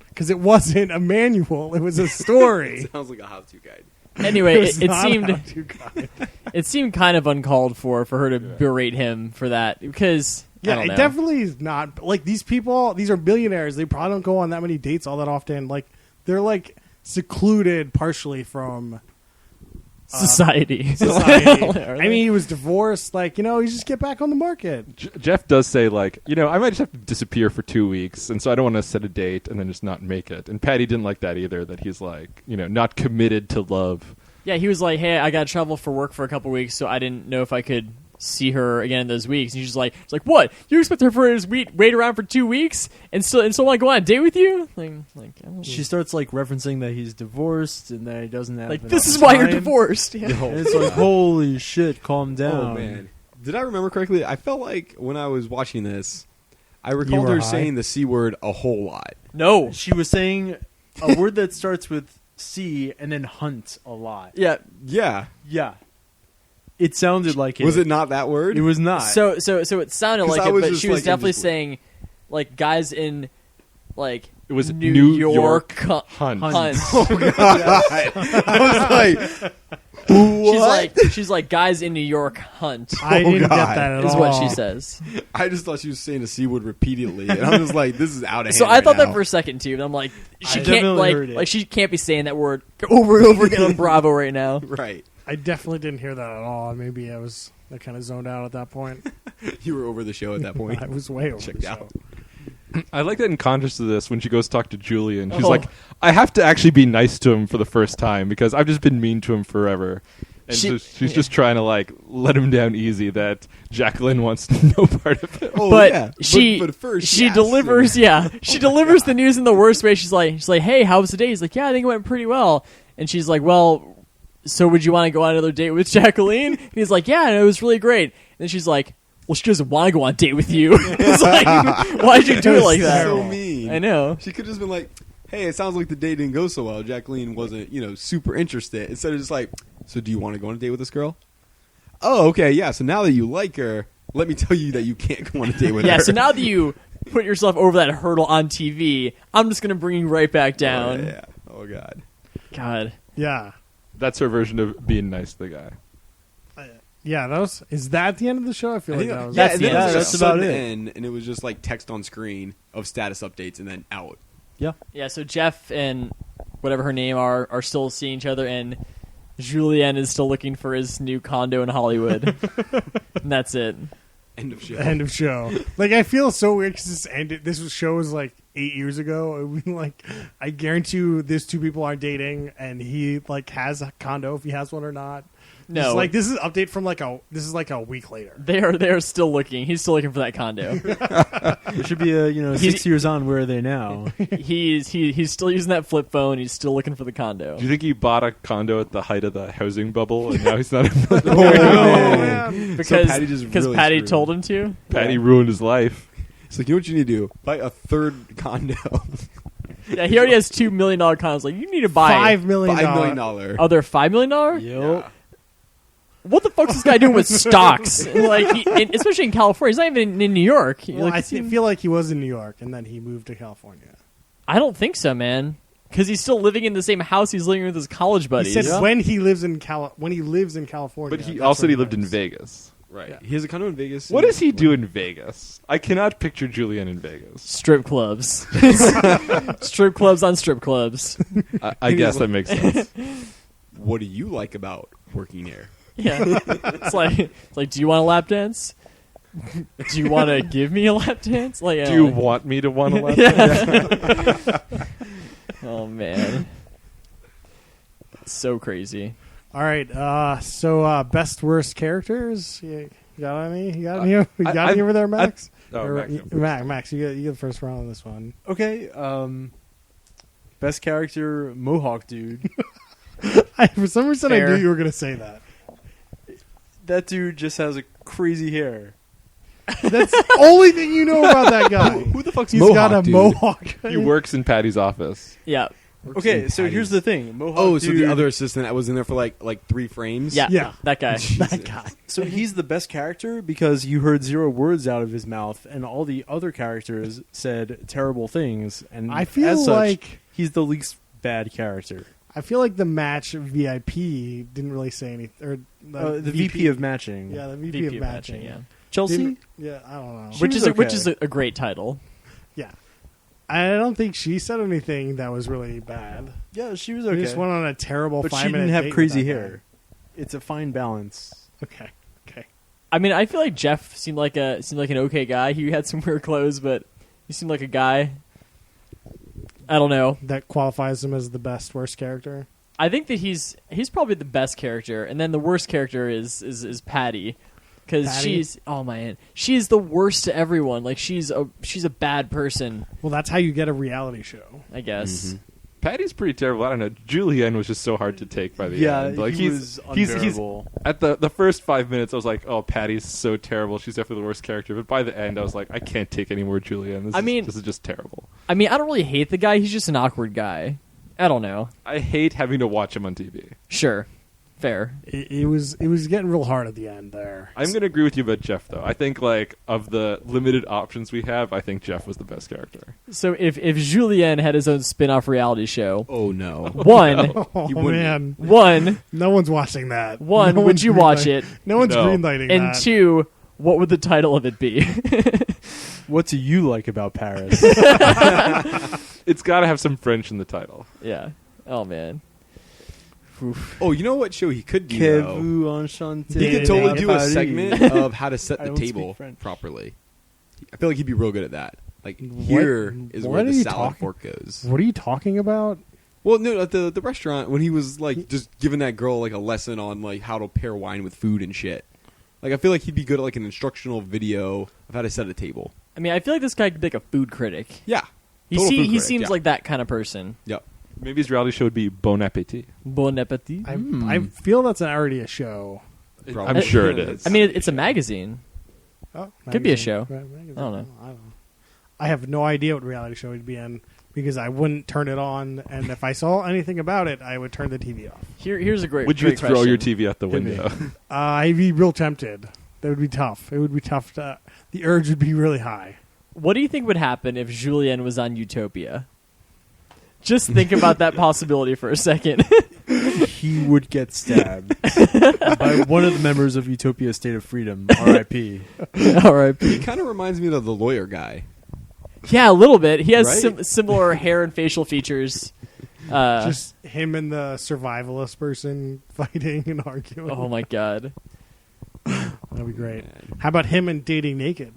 Speaker 1: because it wasn't a manual; it was a story.
Speaker 4: Sounds like a how-to guide.
Speaker 3: anyway.
Speaker 1: was
Speaker 3: It
Speaker 1: not a
Speaker 3: seemed
Speaker 1: how-to guide.
Speaker 3: it seemed kind of uncalled for her to berate him for that because I
Speaker 1: Yeah,
Speaker 3: don't
Speaker 1: it
Speaker 3: know.
Speaker 1: definitely is not. Like these people, these are millionaires. They probably don't go on that many dates all that often. Like they're like secluded partially from
Speaker 3: society.
Speaker 1: society. I mean, he was divorced. Like you just get back on the market.
Speaker 2: Jeff does say, like, I might just have to disappear for 2 weeks, and so I don't want to set a date and then just not make it. And Patty didn't like that either, that he's like, not committed to love.
Speaker 3: Yeah, he was like, "Hey, I got to travel for work for a couple weeks, so I didn't know if I could see her again in those weeks." And she's like, "What? You expect her for wait around for 2 weeks and still want to go on a date with you?" Like I don't
Speaker 5: She starts like referencing that he's divorced and that he doesn't have
Speaker 3: like
Speaker 5: enough
Speaker 3: this is why you're
Speaker 5: time.
Speaker 3: divorced. Yeah.
Speaker 5: And it's like, holy shit, calm down.
Speaker 4: Oh man, did I remember correctly? I felt like when I was watching this, I
Speaker 1: You
Speaker 4: recalled
Speaker 1: were
Speaker 4: her
Speaker 1: high?
Speaker 4: saying the C word a whole lot.
Speaker 3: No.
Speaker 5: She was saying a word that starts with C and then hunt a lot.
Speaker 3: Yeah.
Speaker 4: Yeah,
Speaker 5: Yeah. It sounded like it.
Speaker 4: was it not that word?
Speaker 5: It was not.
Speaker 3: So it sounded
Speaker 4: 'Cause
Speaker 3: like
Speaker 4: I
Speaker 3: it,
Speaker 4: was
Speaker 3: but
Speaker 4: just
Speaker 3: she was
Speaker 4: like,
Speaker 3: definitely
Speaker 4: I'm just-
Speaker 3: saying like guys in like
Speaker 2: It was
Speaker 3: New
Speaker 2: New
Speaker 3: York
Speaker 2: Hunt.
Speaker 3: Hunt.
Speaker 4: I was like, what?
Speaker 3: She's like guys in New York hunt
Speaker 1: I didn't get
Speaker 4: God.
Speaker 1: that at
Speaker 3: is
Speaker 1: all.
Speaker 3: what she says.
Speaker 4: I just thought she was saying the C word repeatedly, and I'm just like, this is out of hand.
Speaker 3: So I thought
Speaker 4: right
Speaker 3: that for a second too, and I'm like, she
Speaker 5: I
Speaker 3: can't
Speaker 5: definitely heard it.
Speaker 3: she can't be saying that word over and over again on Bravo right now.
Speaker 4: now. Right.
Speaker 1: I definitely didn't hear that at all. Maybe I kind of zoned out at that point.
Speaker 4: You were over the show at that point.
Speaker 1: I was way over
Speaker 4: Checked
Speaker 1: the
Speaker 4: out.
Speaker 1: show.
Speaker 2: I like that in contrast to this, when she goes to talk to Julian, she's
Speaker 3: Oh.
Speaker 2: like, I have to actually be nice to him for the first time because I've just been mean to him forever. And so she's just trying to like let him down easy that Jacqueline wants no part of it.
Speaker 4: Oh,
Speaker 3: But
Speaker 4: yeah.
Speaker 3: she
Speaker 4: but first
Speaker 3: she
Speaker 4: yes.
Speaker 3: delivers she delivers the news in the worst way. She's like, "Hey, how was the day?" He's like, "Yeah, I think it went pretty well." And she's like, "Well, so would you want to go on another date with Jacqueline?" And he's like, "Yeah, it was really great." And then she's like, "Well, she doesn't want to go on a date with you." It's like, why'd you do it like that?
Speaker 4: So mean.
Speaker 3: I know.
Speaker 4: She could have just been like, hey, it sounds like the date didn't go so well. Jacqueline wasn't, super interested. Instead of just like, so do you want to go on a date with this girl? Oh, okay, yeah. So now that you like her, let me tell you that you can't go on a date with her.
Speaker 3: Yeah, so now that you put yourself over that hurdle on TV, I'm just going to bring you right back down.
Speaker 4: Oh, yeah. Oh, God.
Speaker 3: God.
Speaker 1: Yeah.
Speaker 2: That's her version of being nice to the guy.
Speaker 1: Yeah, is that the end of the show? I feel like that was.
Speaker 3: That's
Speaker 4: and
Speaker 3: the
Speaker 4: then
Speaker 3: end.
Speaker 4: it was
Speaker 5: That's
Speaker 4: a
Speaker 5: about
Speaker 4: sudden
Speaker 5: it.
Speaker 4: end, and it was just like text on screen of status updates and then out.
Speaker 3: Yeah, so Jeff and whatever her name are still seeing each other, and Julien is still looking for his new condo in Hollywood. And that's it.
Speaker 4: End of show.
Speaker 1: End of show. Like I feel so weird because this ended. Show was like 8 years ago. Like I guarantee you, these two people aren't dating, and he like has a condo if he has one or not.
Speaker 3: No.
Speaker 1: It's like this is an update from this is like a week later.
Speaker 3: They're still looking. He's still looking for that condo.
Speaker 5: There should be a 6 years on. Where are they now?
Speaker 3: He's still using that flip phone. He's still looking for the condo.
Speaker 2: Do you think he bought a condo at the height of the housing bubble and now he's not?
Speaker 1: man.
Speaker 3: Because
Speaker 4: Patty just
Speaker 3: because
Speaker 4: really
Speaker 3: Patty
Speaker 4: screwed
Speaker 3: told him to.
Speaker 2: Patty ruined his life.
Speaker 4: It's like, you know what you need to do? Buy a third condo.
Speaker 3: Yeah, he already has $2 million condos. Like you need to buy
Speaker 1: $5 million.
Speaker 4: $5 million.
Speaker 3: Oh, they're $5 million.
Speaker 5: Yep.
Speaker 3: What the fuck's this guy doing with stocks? Like, especially in California, he's not even in New York.
Speaker 1: Well,
Speaker 3: Like,
Speaker 1: I feel like he was in New York and then he moved to California.
Speaker 3: I don't think so, man. Because he's still living in the same house he's living with his college buddies.
Speaker 1: He said when he lives in California.
Speaker 2: But he
Speaker 1: that's
Speaker 2: also
Speaker 1: when
Speaker 2: he lived in
Speaker 1: lives.
Speaker 2: Vegas.
Speaker 4: Right.
Speaker 1: Yeah.
Speaker 4: He has a condo in Vegas.
Speaker 2: What does he do in Vegas? I cannot picture Julian in Vegas.
Speaker 3: Strip clubs. Strip clubs on strip clubs.
Speaker 2: I guess that makes sense.
Speaker 4: What do you like about working here?
Speaker 3: Yeah. It's like, do you want a lap dance? Do you want to give me a lap dance? Like,
Speaker 2: Do you want me to want to let
Speaker 3: Oh, man. So crazy.
Speaker 1: All right. So best worst characters. You got any? You got any? You got any over there, Max?
Speaker 2: Oh,
Speaker 1: Or-
Speaker 2: Max, yeah.
Speaker 1: Max, you get the first round on this one.
Speaker 5: Okay. Best character, Mohawk dude.
Speaker 1: For some reason,
Speaker 3: Fair.
Speaker 1: I knew you were going to say that.
Speaker 5: That dude just has a crazy hair.
Speaker 1: That's the only thing you know about that guy.
Speaker 4: Who the fuck's
Speaker 1: He's
Speaker 4: Mohawk,
Speaker 1: got a
Speaker 4: dude?
Speaker 1: mohawk.
Speaker 2: He works in Patty's office.
Speaker 3: Yeah.
Speaker 5: Okay, so here's the thing. Mohawk
Speaker 4: Oh,
Speaker 5: dude,
Speaker 4: so the other assistant that was in there for like 3 frames?
Speaker 3: Yeah.
Speaker 1: Yeah.
Speaker 3: That guy.
Speaker 1: That guy.
Speaker 5: So he's the best character because you heard 0 words out of his mouth, and all the other characters said terrible things. And
Speaker 1: I feel
Speaker 5: as such,
Speaker 1: like
Speaker 5: he's the least bad character.
Speaker 1: the match VIP didn't really say anything. Or
Speaker 5: The VP of matching.
Speaker 1: Yeah, the VP, of matching.
Speaker 3: yeah.
Speaker 5: Chelsea.
Speaker 1: Didn't- yeah, I don't know.
Speaker 3: Which
Speaker 5: was
Speaker 3: is which
Speaker 5: okay.
Speaker 3: is a great title.
Speaker 1: Yeah. I don't think she said anything that was really bad.
Speaker 5: Yeah, she was
Speaker 1: We
Speaker 5: okay.
Speaker 1: just went on a terrible
Speaker 5: but
Speaker 1: 5
Speaker 5: she
Speaker 1: minute
Speaker 5: didn't have
Speaker 1: date
Speaker 5: crazy
Speaker 1: with that
Speaker 5: hair. It's a fine balance.
Speaker 1: guy. Okay.
Speaker 3: I mean, I feel like Jeff seemed like an okay guy. He had some weird clothes, but he seemed like a guy. I don't know.
Speaker 1: That qualifies him as the best worst character.
Speaker 3: I think that he's probably the best character, and then the worst character is Patty, because
Speaker 1: Patty?
Speaker 3: she's the worst to everyone. Like she's a bad person,
Speaker 1: Well, that's how you get a reality show.
Speaker 3: I guess.
Speaker 4: Mm-hmm.
Speaker 2: Patty's pretty terrible. I don't know. Julianne was just so hard to take by the
Speaker 5: Yeah,
Speaker 2: end. Like
Speaker 5: he was unbearable.
Speaker 2: at the first 5 minutes, I was like, "Oh, Patty's so terrible. She's definitely the worst character." But by the end, I was like, "I can't take any more Julianne. This is just terrible."
Speaker 3: I mean, I don't really hate the guy. He's just an awkward guy. I don't know.
Speaker 2: I hate having to watch him on TV.
Speaker 3: Sure, fair.
Speaker 1: It was getting real hard at the end there.
Speaker 2: I'm going to agree with you about Jeff, though. I think, like, of the limited options we have, I think Jeff was the best character.
Speaker 3: So if Julien had his own spin-off reality show,
Speaker 4: Oh, no.
Speaker 3: one,
Speaker 1: Oh
Speaker 4: He wouldn't.
Speaker 1: man,
Speaker 3: one,
Speaker 1: no one's watching that.
Speaker 3: one,
Speaker 1: No
Speaker 3: would
Speaker 1: one's
Speaker 3: you watch
Speaker 1: greenlight-
Speaker 3: it?
Speaker 1: No one's
Speaker 2: No.
Speaker 1: greenlighting
Speaker 3: And
Speaker 1: that.
Speaker 3: two, what would the title of it be?
Speaker 5: What do you like about Paris?
Speaker 2: It's got to have some French in the title.
Speaker 3: Yeah. Oh man. Oof.
Speaker 4: Oh, you know what show he could do,
Speaker 5: Que
Speaker 4: though?
Speaker 5: vous enchanté.
Speaker 4: He could totally do a
Speaker 5: Paris.
Speaker 4: segment of how to set
Speaker 5: I
Speaker 4: the
Speaker 5: don't speak
Speaker 4: table
Speaker 5: French.
Speaker 4: properly. I feel like he'd be real good at that. Like, here is
Speaker 1: what
Speaker 4: where
Speaker 1: are
Speaker 4: the
Speaker 1: you
Speaker 4: salad
Speaker 1: talking-
Speaker 4: fork goes.
Speaker 1: What are you talking about?
Speaker 4: Well, no, at the restaurant, when he was, like, just giving that girl, like, a lesson on, like, how to pair wine with food and shit. Like, I feel like he'd be good at, like, an instructional video of how to set a table.
Speaker 3: I mean, I feel like this guy could be like a food critic.
Speaker 4: Yeah.
Speaker 3: He
Speaker 4: Total food
Speaker 3: he
Speaker 4: critic,
Speaker 3: seems
Speaker 4: yeah.
Speaker 3: like that kind of person.
Speaker 4: Yep.
Speaker 2: Maybe his reality show would be Bon Appetit.
Speaker 3: Bon appetit.
Speaker 1: I feel that's already a show.
Speaker 4: Probably.
Speaker 2: I'm sure it is.
Speaker 3: I mean, it's a magazine.
Speaker 1: Oh,
Speaker 3: Could be a
Speaker 1: magazine.
Speaker 3: show.
Speaker 1: Magazine.
Speaker 3: I don't know.
Speaker 1: I have no idea what reality show it'd be in because I wouldn't turn it on, and if I saw anything about it, I would turn the TV off.
Speaker 3: Here's a great.
Speaker 2: Would you
Speaker 3: great
Speaker 2: throw your
Speaker 3: question.
Speaker 2: TV out the
Speaker 1: Hit me.
Speaker 2: window?
Speaker 1: I'd be real tempted. That would be tough. It would be tough. The urge would be really high.
Speaker 3: What do you think would happen if Julien was on Utopia? Just think about that possibility for a second.
Speaker 5: He would get stabbed by one of the members of Utopia State of Freedom, R.I.P.
Speaker 3: All right.
Speaker 4: He kind of reminds me of the lawyer guy.
Speaker 3: Yeah, a little bit. He has
Speaker 4: Right?
Speaker 3: similar hair and facial features.
Speaker 1: Just him and the survivalist person fighting and arguing.
Speaker 3: Oh my god.
Speaker 1: That'd be great. How about him and Dating Naked?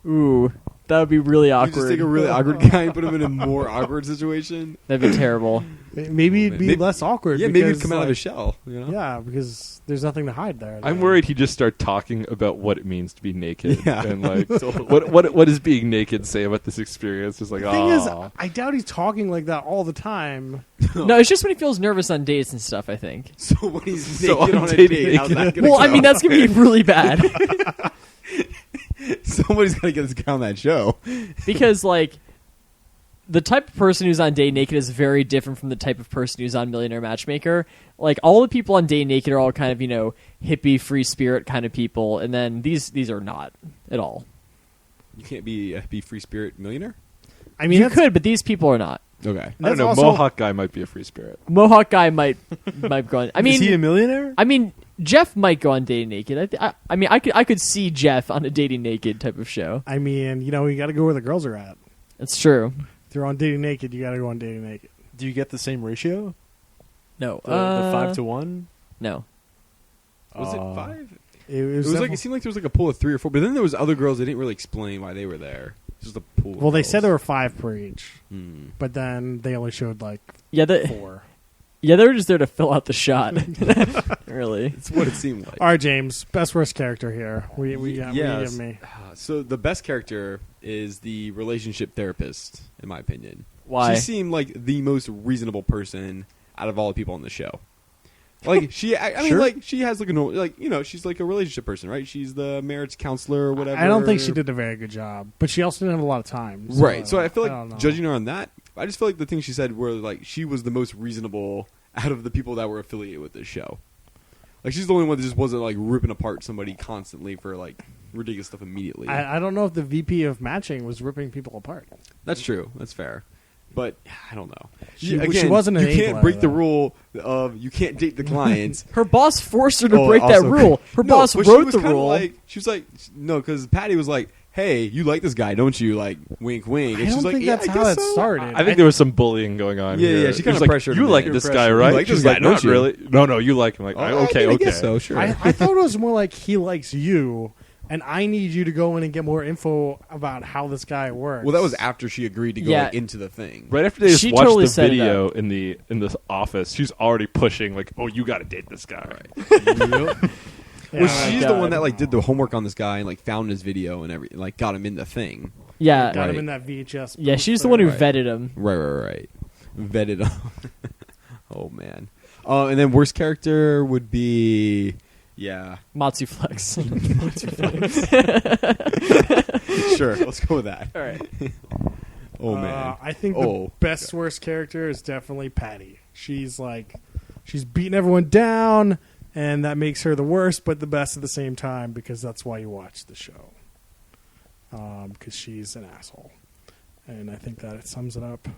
Speaker 3: Ooh, that would be really
Speaker 4: You
Speaker 3: awkward.
Speaker 4: just take a really awkward guy and put him in a more awkward situation.
Speaker 3: That'd be terrible.
Speaker 1: Maybe it'd be
Speaker 4: Maybe-
Speaker 1: less awkward.
Speaker 4: Yeah, maybe he'd
Speaker 1: because,
Speaker 4: come out of
Speaker 1: like,
Speaker 4: his shell. You know?
Speaker 1: Yeah, because there's nothing to hide there.
Speaker 2: I'm worried he'd just start talking about what it means to be naked
Speaker 4: Yeah.
Speaker 2: and like what does being naked say about this experience? Just like,
Speaker 1: The thing is,
Speaker 2: "Aw."
Speaker 1: I doubt he's talking like that all the time.
Speaker 3: No, it's just when he feels nervous on dates and stuff, I think.
Speaker 4: So when he's
Speaker 2: So
Speaker 4: naked
Speaker 2: I'm
Speaker 4: on a
Speaker 2: dating
Speaker 4: date, how's that
Speaker 2: naked.
Speaker 4: gonna
Speaker 3: Well, I
Speaker 4: go?
Speaker 3: mean, that's going to be really bad.
Speaker 4: Somebody's got to get this guy on that show.
Speaker 3: Because, like, the type of person who's on Day Naked is very different from the type of person who's on Millionaire Matchmaker. Like, all the people on Day Naked are all kind of, hippie, free spirit kind of people, and then these are not at all.
Speaker 4: You can't be free spirit millionaire.
Speaker 1: I mean,
Speaker 3: You
Speaker 1: that's-
Speaker 3: could, but these people are not.
Speaker 4: Okay.
Speaker 2: I don't
Speaker 1: that's
Speaker 2: know.
Speaker 1: also-
Speaker 2: Mohawk guy might be a free spirit.
Speaker 3: Mohawk guy might go on. I
Speaker 5: Is he a
Speaker 3: mean,
Speaker 5: millionaire?
Speaker 3: Jeff might go on Dating Naked. I could see Jeff on a Dating Naked type of show.
Speaker 1: I mean, you got to go where the girls are at.
Speaker 3: That's true.
Speaker 1: If you're on Dating Naked, you got to go on Dating Naked.
Speaker 5: Do you get the same ratio?
Speaker 3: No,
Speaker 5: The 5-to-1?
Speaker 3: No.
Speaker 4: Was it 5?
Speaker 1: It
Speaker 4: It
Speaker 1: was,
Speaker 4: was like
Speaker 1: definitely-
Speaker 4: it seemed like there was like a pool of 3 or 4, but then there was other girls. They didn't really explain why they were there. Just a pool.
Speaker 1: well, they said there were 5 per each,
Speaker 4: Hmm.
Speaker 1: but then they only showed like
Speaker 3: Yeah,
Speaker 1: 4.
Speaker 3: they were just there to fill out the shot. Really.
Speaker 4: It's what it seemed like.
Speaker 1: All right, James, best worst character here. We got
Speaker 4: Yes.
Speaker 1: give me.
Speaker 4: So the best character is the relationship therapist, in my opinion.
Speaker 3: Why?
Speaker 4: She seemed like the most reasonable person out of all the people on the show. Like I mean, like she has like she's like a relationship person, right? She's the marriage counselor or whatever.
Speaker 1: I don't think she did a very good job, but she also didn't have a lot of time.
Speaker 4: Right. So I feel like judging her on that, I just feel like the things she said were like she was the most reasonable out of the people that were affiliated with this show. Like she's the only one that just wasn't like ripping apart somebody constantly for like ridiculous stuff immediately.
Speaker 1: I don't know if the VP of matching was ripping people apart.
Speaker 4: That's true. That's fair. But I don't know.
Speaker 1: She wasn't an
Speaker 4: You can't
Speaker 1: A-player,
Speaker 4: break the
Speaker 1: though.
Speaker 4: rule of you can't date the clients.
Speaker 3: Her boss forced her to break that
Speaker 4: also-
Speaker 3: rule. Her
Speaker 4: No,
Speaker 3: boss
Speaker 4: but she
Speaker 3: wrote
Speaker 4: was
Speaker 3: the
Speaker 4: kinda
Speaker 3: rule.
Speaker 4: Like, she was like, no, because Patty was like, "Hey, you like this guy, don't you?" Like, wink, wink. And
Speaker 1: I
Speaker 4: she's
Speaker 1: don't
Speaker 4: like,
Speaker 1: think
Speaker 4: "Yeah,
Speaker 1: that's
Speaker 4: I
Speaker 1: how
Speaker 4: guess
Speaker 1: that
Speaker 4: so."
Speaker 1: started.
Speaker 2: I think there was some bullying going on.
Speaker 4: Yeah,
Speaker 2: here.
Speaker 4: yeah, she kinda
Speaker 2: was like,
Speaker 4: pressured
Speaker 2: You
Speaker 4: him
Speaker 2: like
Speaker 4: in.
Speaker 2: this
Speaker 4: Peer
Speaker 2: guy,
Speaker 4: pressure.
Speaker 2: right?
Speaker 4: You like
Speaker 2: She's
Speaker 4: this guy,
Speaker 2: like,
Speaker 4: don't
Speaker 2: not
Speaker 4: you?
Speaker 2: really. No, you like him. Like, okay,
Speaker 4: I
Speaker 2: okay.
Speaker 4: guess so, sure.
Speaker 1: I thought it was more like he likes you, and I need you to go in and get more info about how this guy works.
Speaker 4: Well, that was after she agreed to go
Speaker 3: Yeah.
Speaker 4: like, into the thing.
Speaker 2: Right after they just
Speaker 3: She
Speaker 2: watched
Speaker 3: totally
Speaker 2: the
Speaker 3: set it
Speaker 2: video
Speaker 3: up.
Speaker 2: in the office, she's already pushing like, "Oh, you got to date this guy."
Speaker 1: Yeah.
Speaker 4: Well, she's the
Speaker 3: God.
Speaker 4: one that like did the homework on this guy and like found his video and everything, like got him in the thing.
Speaker 3: yeah,
Speaker 1: got him
Speaker 4: Right.
Speaker 1: in that VHS.
Speaker 3: yeah. She's the one who
Speaker 4: Right.
Speaker 3: vetted him.
Speaker 4: Right. Vetted on. Oh man. And then worst character would be
Speaker 3: Matsu Flex.
Speaker 4: sure. Let's go with that.
Speaker 3: All right.
Speaker 4: Oh man.
Speaker 1: I think the best worst character is definitely Patty. She's beating everyone down, and that makes her the worst, but the best at the same time because that's why you watch the show. Because she's an asshole, and I think that it sums it up.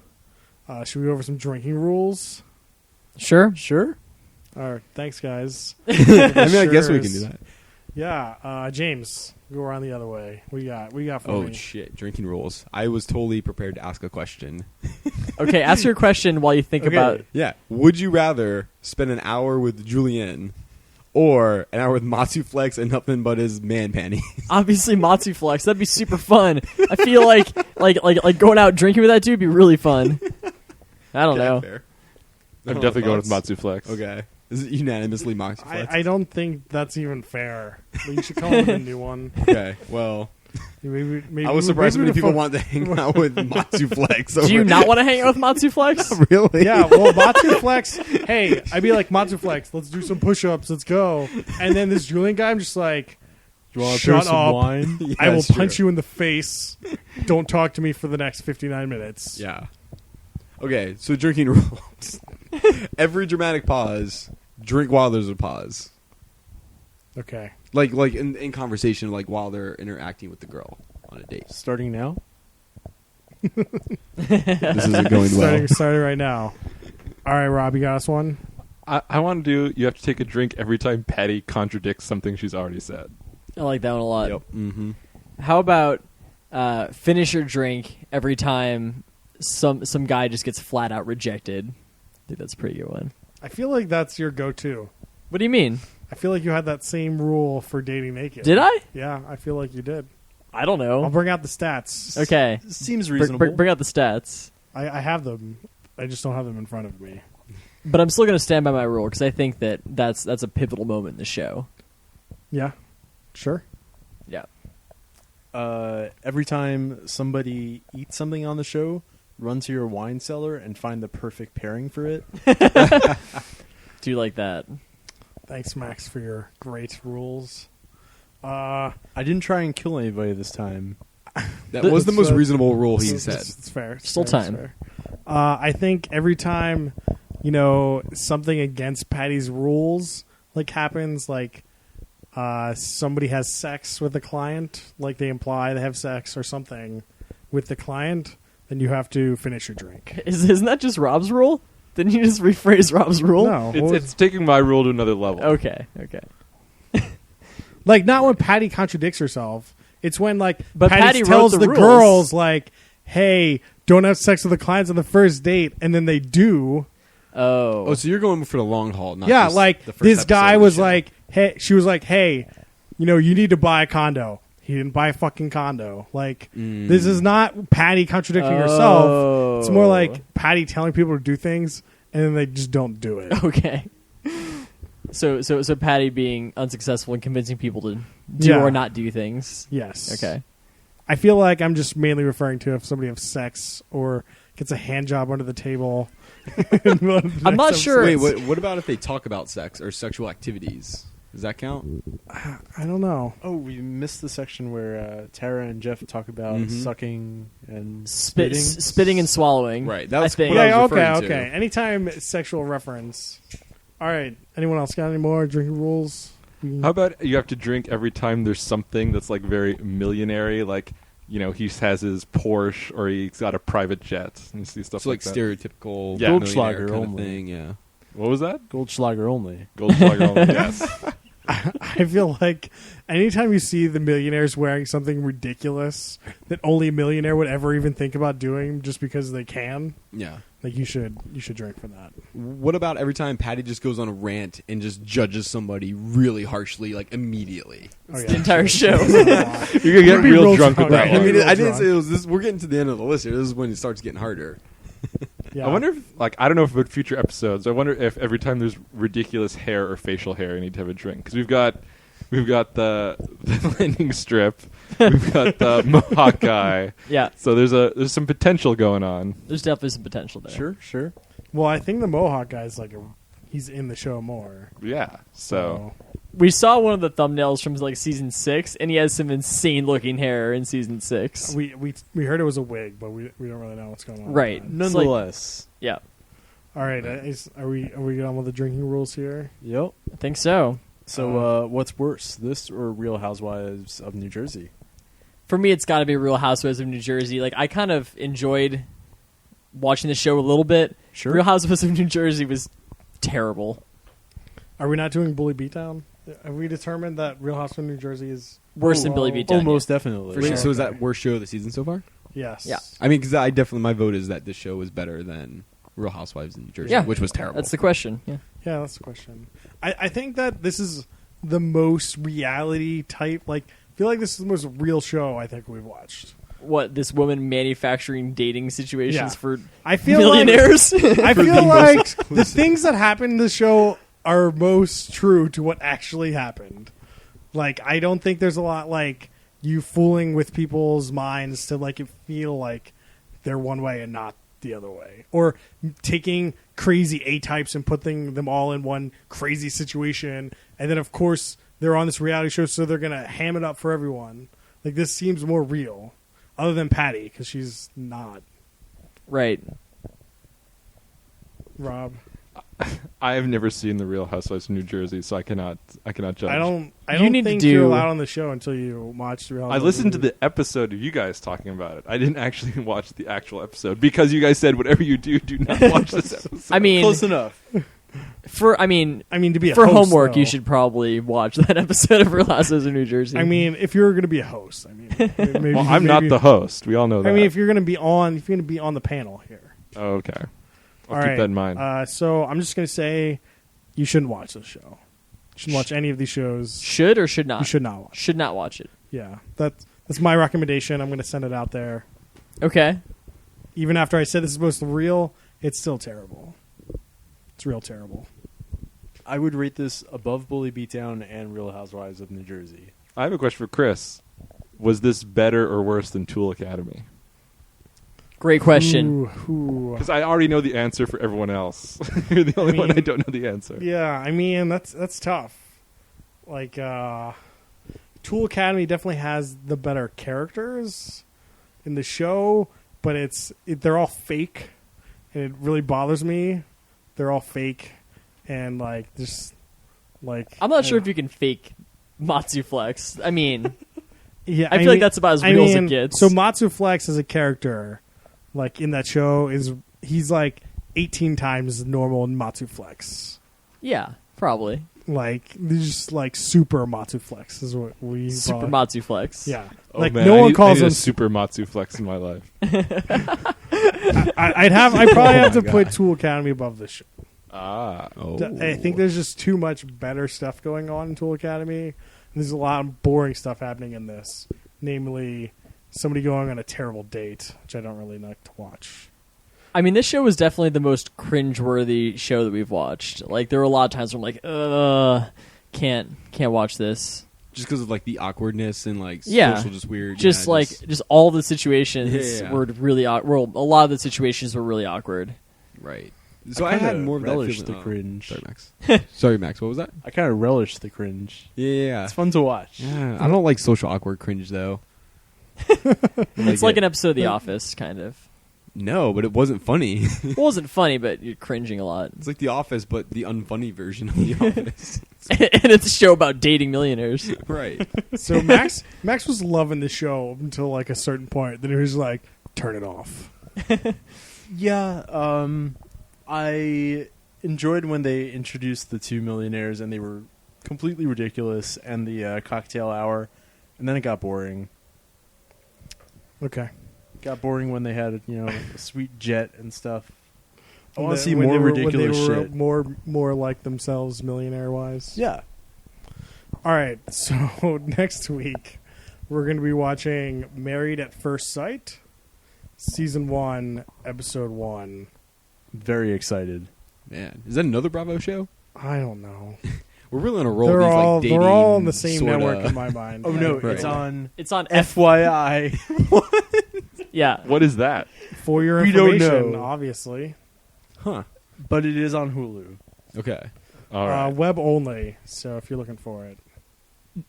Speaker 1: Should we go over some drinking rules?
Speaker 3: Sure.
Speaker 1: All right, thanks, guys.
Speaker 4: I mean, I guess we
Speaker 1: Sure.
Speaker 4: can do that.
Speaker 1: Yeah, James, go around the other way. What you got for me?
Speaker 4: Oh shit! Drinking rules. I was totally prepared to ask a question.
Speaker 3: Okay. Ask your question while you think
Speaker 1: Okay.
Speaker 3: about.
Speaker 4: Yeah. Would you rather spend an hour with Julianne or an hour with Matsu Flex and nothing but his man panties?
Speaker 3: Obviously, Matsu Flex. That'd be super fun. I feel like going out drinking with that dude would be really fun. I don't know.
Speaker 4: Fair.
Speaker 2: I'm definitely going with Matsu Flex.
Speaker 4: Okay. Is it unanimously Matsu Flex?
Speaker 1: I don't think that's even fair. You should come up with a new one.
Speaker 4: Okay. Well,
Speaker 1: Maybe,
Speaker 4: I was surprised
Speaker 1: maybe
Speaker 4: many people
Speaker 1: the
Speaker 4: wanted to hang out with Matsu Flex.
Speaker 3: Do you not want to hang out with Matsu Flex?
Speaker 4: Really?
Speaker 1: Yeah, well, Matsu Flex. Hey, I'd be like, Matsu Flex, let's do some push-ups. Let's go. And then this Julian guy, I'm just like,
Speaker 5: Do you want to
Speaker 1: shut
Speaker 5: some
Speaker 1: up.
Speaker 5: wine?
Speaker 4: Yeah,
Speaker 1: I will
Speaker 4: that's
Speaker 1: punch
Speaker 4: true.
Speaker 1: you in the face. Don't talk to me for the next 59 minutes.
Speaker 4: Yeah. Okay, so drinking rules. Every dramatic pause, drink while there's a pause.
Speaker 1: Okay.
Speaker 4: Like in conversation, like while they're interacting with the girl on a date.
Speaker 5: Starting now?
Speaker 4: This isn't going well.
Speaker 1: Starting right now. All right, Rob, you got us one?
Speaker 2: I want to do. You have to take a drink every time Patty contradicts something she's already said.
Speaker 3: I like that one a lot.
Speaker 4: Yep. Mm-hmm.
Speaker 3: How about finish your drink every time some guy just gets flat out rejected? I think that's a pretty good one.
Speaker 1: I feel like that's your go-to.
Speaker 3: What do you mean?
Speaker 1: I feel like you had that same rule for dating naked.
Speaker 3: Did I?
Speaker 1: Yeah, I feel like you did.
Speaker 3: I don't
Speaker 1: I'll
Speaker 3: know.
Speaker 1: bring out the stats.
Speaker 3: Okay.
Speaker 5: Seems
Speaker 3: Br-
Speaker 5: reasonable.
Speaker 3: bring out the stats.
Speaker 1: I have them. I just don't have them in front of me.
Speaker 3: But I'm still going to stand by my rule because I think that's a pivotal moment in the show.
Speaker 1: Yeah, sure.
Speaker 3: Yeah.
Speaker 5: Every time somebody eats something on the show, run to your wine cellar and find the perfect pairing for it.
Speaker 3: Do you like that?
Speaker 1: Thanks, Max, for your great rules.
Speaker 5: I didn't try and kill anybody this time.
Speaker 4: That was the most
Speaker 1: So-
Speaker 4: reasonable rule he said.
Speaker 1: It's fair. It's
Speaker 3: Still
Speaker 1: fair, it's
Speaker 3: time.
Speaker 1: fair. I think every time, something against Patty's rules happens, somebody has sex with a client, like they imply they have sex or something with the client, then you have to finish your drink.
Speaker 3: Isn't that just Rob's rule? Didn't you just rephrase Rob's rule?
Speaker 1: No,
Speaker 2: It's taking my rule to another level.
Speaker 3: Okay.
Speaker 1: not when Patty contradicts herself. It's when
Speaker 3: But
Speaker 1: Patty
Speaker 3: Patty
Speaker 1: tells
Speaker 3: wrote the
Speaker 1: the
Speaker 3: rules.
Speaker 1: girls hey, don't have sex with the clients on the first date, and then they do.
Speaker 3: Oh.
Speaker 4: So you're going for the long haul, not
Speaker 1: Yeah,
Speaker 4: just the first
Speaker 1: this guy
Speaker 4: episode of
Speaker 1: was
Speaker 4: the show.
Speaker 1: hey, she was like, hey, you need to buy a condo. He didn't buy a fucking condo. This is not Patty contradicting herself. It's more like Patty telling people to do things, and then they just don't do it.
Speaker 3: Okay. So Patty being unsuccessful in convincing people to do
Speaker 1: Yeah.
Speaker 3: or not do things.
Speaker 1: Yes.
Speaker 3: Okay.
Speaker 1: I feel like I'm just mainly referring to if somebody has sex or gets a hand job under the table.
Speaker 3: I'm not sure.
Speaker 4: Wait, what about if they talk about sex or sexual activities? Does that count?
Speaker 1: I don't know.
Speaker 5: Oh, we missed the section where Tara and Jeff talk about sucking and
Speaker 3: Spitting and swallowing.
Speaker 4: Right. That was
Speaker 3: I think.
Speaker 4: what I
Speaker 1: Yeah,
Speaker 4: was
Speaker 1: okay,
Speaker 4: referring to.
Speaker 1: okay. Anytime sexual reference. All right. Anyone else got any more drinking rules?
Speaker 2: How about you have to drink every time there's something that's like very millionary, like he has his Porsche or he's got a private jet. And you see stuff
Speaker 4: So like
Speaker 2: that.
Speaker 4: stereotypical
Speaker 2: Yeah.
Speaker 5: Goldschlager
Speaker 4: millionaire kind of
Speaker 5: only.
Speaker 4: thing. Yeah.
Speaker 2: What was that?
Speaker 5: Goldschlager only.
Speaker 2: Goldschlager only. Yes.
Speaker 1: I feel like anytime you see the millionaires wearing something ridiculous that only a millionaire would ever even think about doing just because they can,
Speaker 4: Yeah.
Speaker 1: like you should drink for that.
Speaker 4: What about every time Patty just goes on a rant and just judges somebody really harshly, like immediately?
Speaker 1: Oh, yeah.
Speaker 3: The entire show.
Speaker 2: You're gonna get
Speaker 1: You'd be
Speaker 2: real
Speaker 1: real
Speaker 2: drunk with
Speaker 1: drunk.
Speaker 2: that
Speaker 1: Yeah,
Speaker 2: one.
Speaker 1: you'd be real
Speaker 4: I didn't
Speaker 1: drunk.
Speaker 4: say it was this. We're getting to the end of the list here. This is when it starts getting harder.
Speaker 1: Yeah.
Speaker 2: I wonder if, I don't know if about future episodes. I wonder if every time there's ridiculous hair or facial hair, you need to have a drink because we've got the landing strip, we've got the Mohawk guy.
Speaker 3: Yeah,
Speaker 2: So there's some potential going on.
Speaker 3: there's definitely some potential there.
Speaker 5: Sure.
Speaker 1: Well, I think the Mohawk guy's he's in the show more.
Speaker 2: Yeah. So
Speaker 3: We saw one of the thumbnails from like season 6, and he has some insane looking hair in season 6.
Speaker 1: we heard it was a wig, but we don't really know what's going on.
Speaker 3: Right.
Speaker 1: with that.
Speaker 5: Nonetheless.
Speaker 3: Yeah,
Speaker 1: All right. Are we on with the drinking rules here?
Speaker 5: Yep.
Speaker 3: I think so.
Speaker 5: So what's worse, this or Real Housewives of New Jersey?
Speaker 3: For me, it's got to be Real Housewives of New Jersey. Like, I kind of enjoyed watching the show a little bit.
Speaker 5: Sure.
Speaker 3: Real Housewives of New Jersey was terrible.
Speaker 1: Are we not doing Bully Beatdown? Have we determined that Real House of New Jersey is
Speaker 3: Worse than Billy
Speaker 1: well,
Speaker 3: Beatdown.
Speaker 5: Almost definitely.
Speaker 3: For
Speaker 4: Wait,
Speaker 3: sure.
Speaker 4: so is that worst show of the season so far?
Speaker 1: Yes.
Speaker 3: Yeah.
Speaker 4: I mean, because I definitely my vote is that this show is better than Real Housewives in New Jersey,
Speaker 3: Yeah.
Speaker 4: which was terrible.
Speaker 3: That's the question. Yeah.
Speaker 1: Yeah, that's the question. I think that this is the most reality type. Like, I feel like this is the most real show I think we've watched.
Speaker 3: What, this woman manufacturing dating situations
Speaker 1: Yeah.
Speaker 3: for
Speaker 1: I feel
Speaker 3: millionaires?
Speaker 1: I feel like the things that happen in the show are most true to what actually happened. Like, I don't think there's a lot like you fooling with people's minds to like it feel like they're one way and not the other way, or taking crazy A types and putting them all in one crazy situation, and then of course they're on this reality show, so they're gonna ham it up for everyone. Like, this seems more real, other than Patty, because she's not.
Speaker 3: Right.
Speaker 1: Rob,
Speaker 2: I have never seen the Real Housewives of New Jersey, so I cannot judge.
Speaker 1: I don't
Speaker 3: You need to
Speaker 1: think
Speaker 3: do-
Speaker 1: you're allowed on the show until you watch the Real
Speaker 2: I
Speaker 1: Housewives
Speaker 2: listened to
Speaker 1: of
Speaker 2: the episode of you guys talking about it. I didn't actually watch the actual episode because you guys said whatever you do not watch this episode.
Speaker 3: I mean,
Speaker 5: Close enough.
Speaker 1: I mean, to be a
Speaker 3: for
Speaker 1: host,
Speaker 3: homework,
Speaker 1: though,
Speaker 3: you should probably watch that episode of Real Housewives of New Jersey.
Speaker 1: I mean, if you're going to be a host, I mean, maybe,
Speaker 2: well, I'm not
Speaker 1: maybe-
Speaker 2: the host. We all know that.
Speaker 1: I mean, if you're going to be on the panel here.
Speaker 2: Oh, okay. I'll
Speaker 1: All
Speaker 2: keep
Speaker 1: right.
Speaker 2: that in mind.
Speaker 1: So I'm just going to say, you shouldn't watch this show. You shouldn't watch any of these shows.
Speaker 3: should or should not?
Speaker 1: You should not watch.
Speaker 3: Should not watch it.
Speaker 1: Yeah, that's my recommendation. I'm going to send it out there.
Speaker 3: Okay.
Speaker 1: Even after I said this is most real, it's still terrible. It's real terrible.
Speaker 5: I would rate this above Bully Beatdown and Real Housewives of New Jersey.
Speaker 2: I have a question for Chris. Was this better or worse than Tool Academy?
Speaker 3: Great question.
Speaker 1: Ooh.
Speaker 2: Because I already know the answer for everyone else. You're the only one I don't know the answer.
Speaker 1: Yeah, I mean that's tough. Like, Tool Academy definitely has the better characters in the show, but they're all fake, and it really bothers me. They're all fake, and like just like
Speaker 3: I'm not sure if you can fake Matsu Flex. I mean,
Speaker 1: Yeah,
Speaker 3: I feel like that's about as real as it gets.
Speaker 1: So Matsu Flex as a character, like in that show, he's like 18 times normal in Matsu Flex.
Speaker 3: yeah, probably.
Speaker 1: Like, just like super Matsu Flex is what we
Speaker 3: Super
Speaker 1: call it.
Speaker 3: Matsu Flex.
Speaker 1: Yeah,
Speaker 2: Oh,
Speaker 1: like
Speaker 2: man,
Speaker 1: no
Speaker 2: I
Speaker 1: one
Speaker 2: need
Speaker 1: calls
Speaker 2: a
Speaker 1: him.
Speaker 2: super Matsu Flex in my life.
Speaker 1: I'd probably have to put Tool Academy above this show.
Speaker 2: Ah.
Speaker 4: Oh.
Speaker 1: I think there's just too much better stuff going on in Tool Academy. And there's a lot of boring stuff happening in this, namely somebody going on a terrible date, which I don't really like to watch.
Speaker 3: I mean, this show was definitely the most cringeworthy show that we've watched. Like, there were a lot of times where I'm like, can't watch this.
Speaker 4: Just because of like the awkwardness and like
Speaker 3: Yeah.
Speaker 4: social just weird.
Speaker 3: Just
Speaker 4: yeah,
Speaker 3: just all the situations
Speaker 4: Yeah.
Speaker 3: were really a lot of the situations were really awkward.
Speaker 4: right. So I had more of that
Speaker 5: relish
Speaker 4: feeling.
Speaker 5: the cringe.
Speaker 4: Sorry, Max. Sorry, Max. What was that?
Speaker 5: I kind of relish the cringe.
Speaker 4: Yeah.
Speaker 5: It's fun to watch.
Speaker 4: Yeah. I don't like social awkward cringe though.
Speaker 3: It's like an episode of The Office, kind of.
Speaker 4: No, but it wasn't funny.
Speaker 3: It wasn't funny, but you're cringing a lot.
Speaker 4: It's like The Office, but the unfunny version of The Office.
Speaker 3: And it's a show about dating millionaires.
Speaker 4: Right.
Speaker 1: So Max was loving the show until like a certain point. Then he was like, "Turn it off."
Speaker 5: Yeah, I enjoyed when they introduced the two millionaires and they were completely ridiculous and the cocktail hour, and then it got boring.
Speaker 1: Okay.
Speaker 5: Got boring when they had a sweet jet and stuff. I
Speaker 1: And
Speaker 5: want to
Speaker 1: then
Speaker 5: see
Speaker 1: when
Speaker 5: more
Speaker 1: they were-
Speaker 5: ridiculous
Speaker 1: when they were
Speaker 5: shit.
Speaker 1: more like themselves, millionaire wise.
Speaker 5: Yeah,
Speaker 1: All right. So next week we're going to be watching Married at First Sight, season 1, episode 1.
Speaker 5: very excited.
Speaker 4: Man, is that another Bravo show?
Speaker 1: I don't know.
Speaker 4: We're really on a roll.
Speaker 1: They're
Speaker 4: with these,
Speaker 1: all
Speaker 4: like, dating,
Speaker 1: they're all on the same
Speaker 4: sorta-
Speaker 1: network in my mind.
Speaker 5: Oh no,
Speaker 4: Right.
Speaker 5: it's
Speaker 3: It's
Speaker 5: on
Speaker 3: on
Speaker 5: FYI.
Speaker 3: Yeah.
Speaker 2: What is that?
Speaker 1: For your
Speaker 5: We don't
Speaker 1: information,
Speaker 5: know.
Speaker 1: obviously.
Speaker 4: Huh.
Speaker 5: But it is on Hulu.
Speaker 4: Okay.
Speaker 2: All right.
Speaker 1: Web only. So if you're looking for it,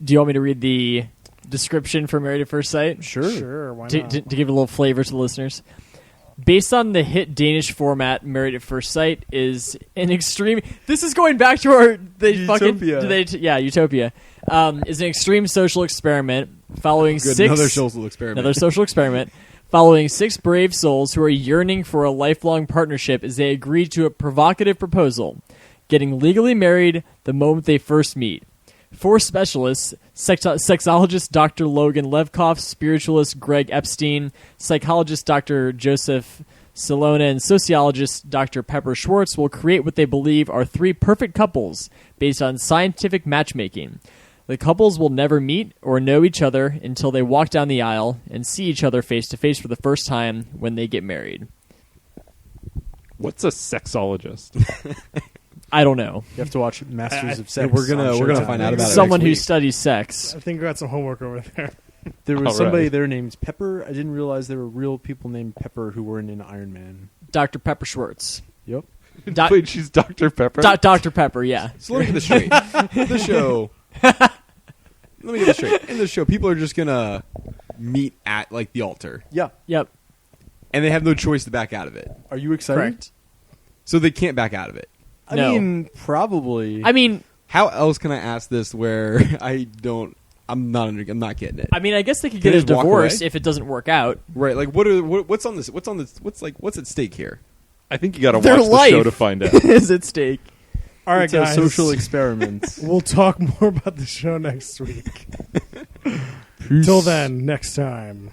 Speaker 3: Do you want me to read the description for Married at First Sight?
Speaker 1: sure, why
Speaker 3: To,
Speaker 1: not?
Speaker 3: to give a little flavor to the listeners. Based on the hit Danish format, Married at First Sight is an extreme. This is going back to our
Speaker 5: Utopia.
Speaker 3: Utopia. Is an extreme social experiment following
Speaker 4: Good.
Speaker 3: six
Speaker 4: Another social experiment.
Speaker 3: another social experiment following 6 brave souls who are yearning for a lifelong partnership as they agree to a provocative proposal, getting legally married the moment they first meet. 4 specialists, sexologist Dr. Logan Levkoff, spiritualist Greg Epstein, psychologist Dr. Joseph Silona, and sociologist Dr. Pepper Schwartz will create what they believe are 3 perfect couples based on scientific matchmaking. The couples will never meet or know each other until they walk down the aisle and see each other face to face for the first time when they get married.
Speaker 2: What's a sexologist?
Speaker 3: I don't know.
Speaker 5: You have to watch Masters of
Speaker 4: Yeah,
Speaker 5: Sex.
Speaker 4: we're gonna
Speaker 5: on Showtime.
Speaker 4: find out about it
Speaker 3: Someone
Speaker 4: next
Speaker 3: who
Speaker 4: week.
Speaker 3: studies sex.
Speaker 1: I think we got some homework over there.
Speaker 5: There was
Speaker 2: All
Speaker 5: somebody
Speaker 2: right.
Speaker 5: there named Pepper. I didn't realize there were real people named Pepper who weren't in Iron Man.
Speaker 3: Dr. Pepper Schwartz.
Speaker 5: Yep.
Speaker 3: Doc-
Speaker 2: Wait, she's Dr. Pepper?
Speaker 3: Dr. Pepper, yeah.
Speaker 4: So let me get this straight. The show. Let me get this straight. In the show, people are just gonna meet at like the altar,
Speaker 5: Yeah.
Speaker 3: Yep.
Speaker 4: and they have no choice to back out of it.
Speaker 5: Are you excited?
Speaker 3: Correct.
Speaker 4: So they can't back out of it.
Speaker 5: I
Speaker 3: No.
Speaker 5: mean, probably.
Speaker 3: I mean,
Speaker 4: How else can I ask this where I'm not getting it.
Speaker 3: I guess they could
Speaker 4: Can
Speaker 3: get
Speaker 4: they
Speaker 3: a
Speaker 4: just walk
Speaker 3: divorce
Speaker 4: away?
Speaker 3: if it doesn't work out.
Speaker 4: Right? Like, what's on this? What's at stake here?
Speaker 2: I think you got to
Speaker 3: Their
Speaker 2: watch the
Speaker 3: life
Speaker 2: show to find out.
Speaker 3: is at stake.
Speaker 1: All right,
Speaker 5: it's
Speaker 1: guys.
Speaker 5: a social experiment.
Speaker 1: We'll talk more about the show next week. Till then, next time.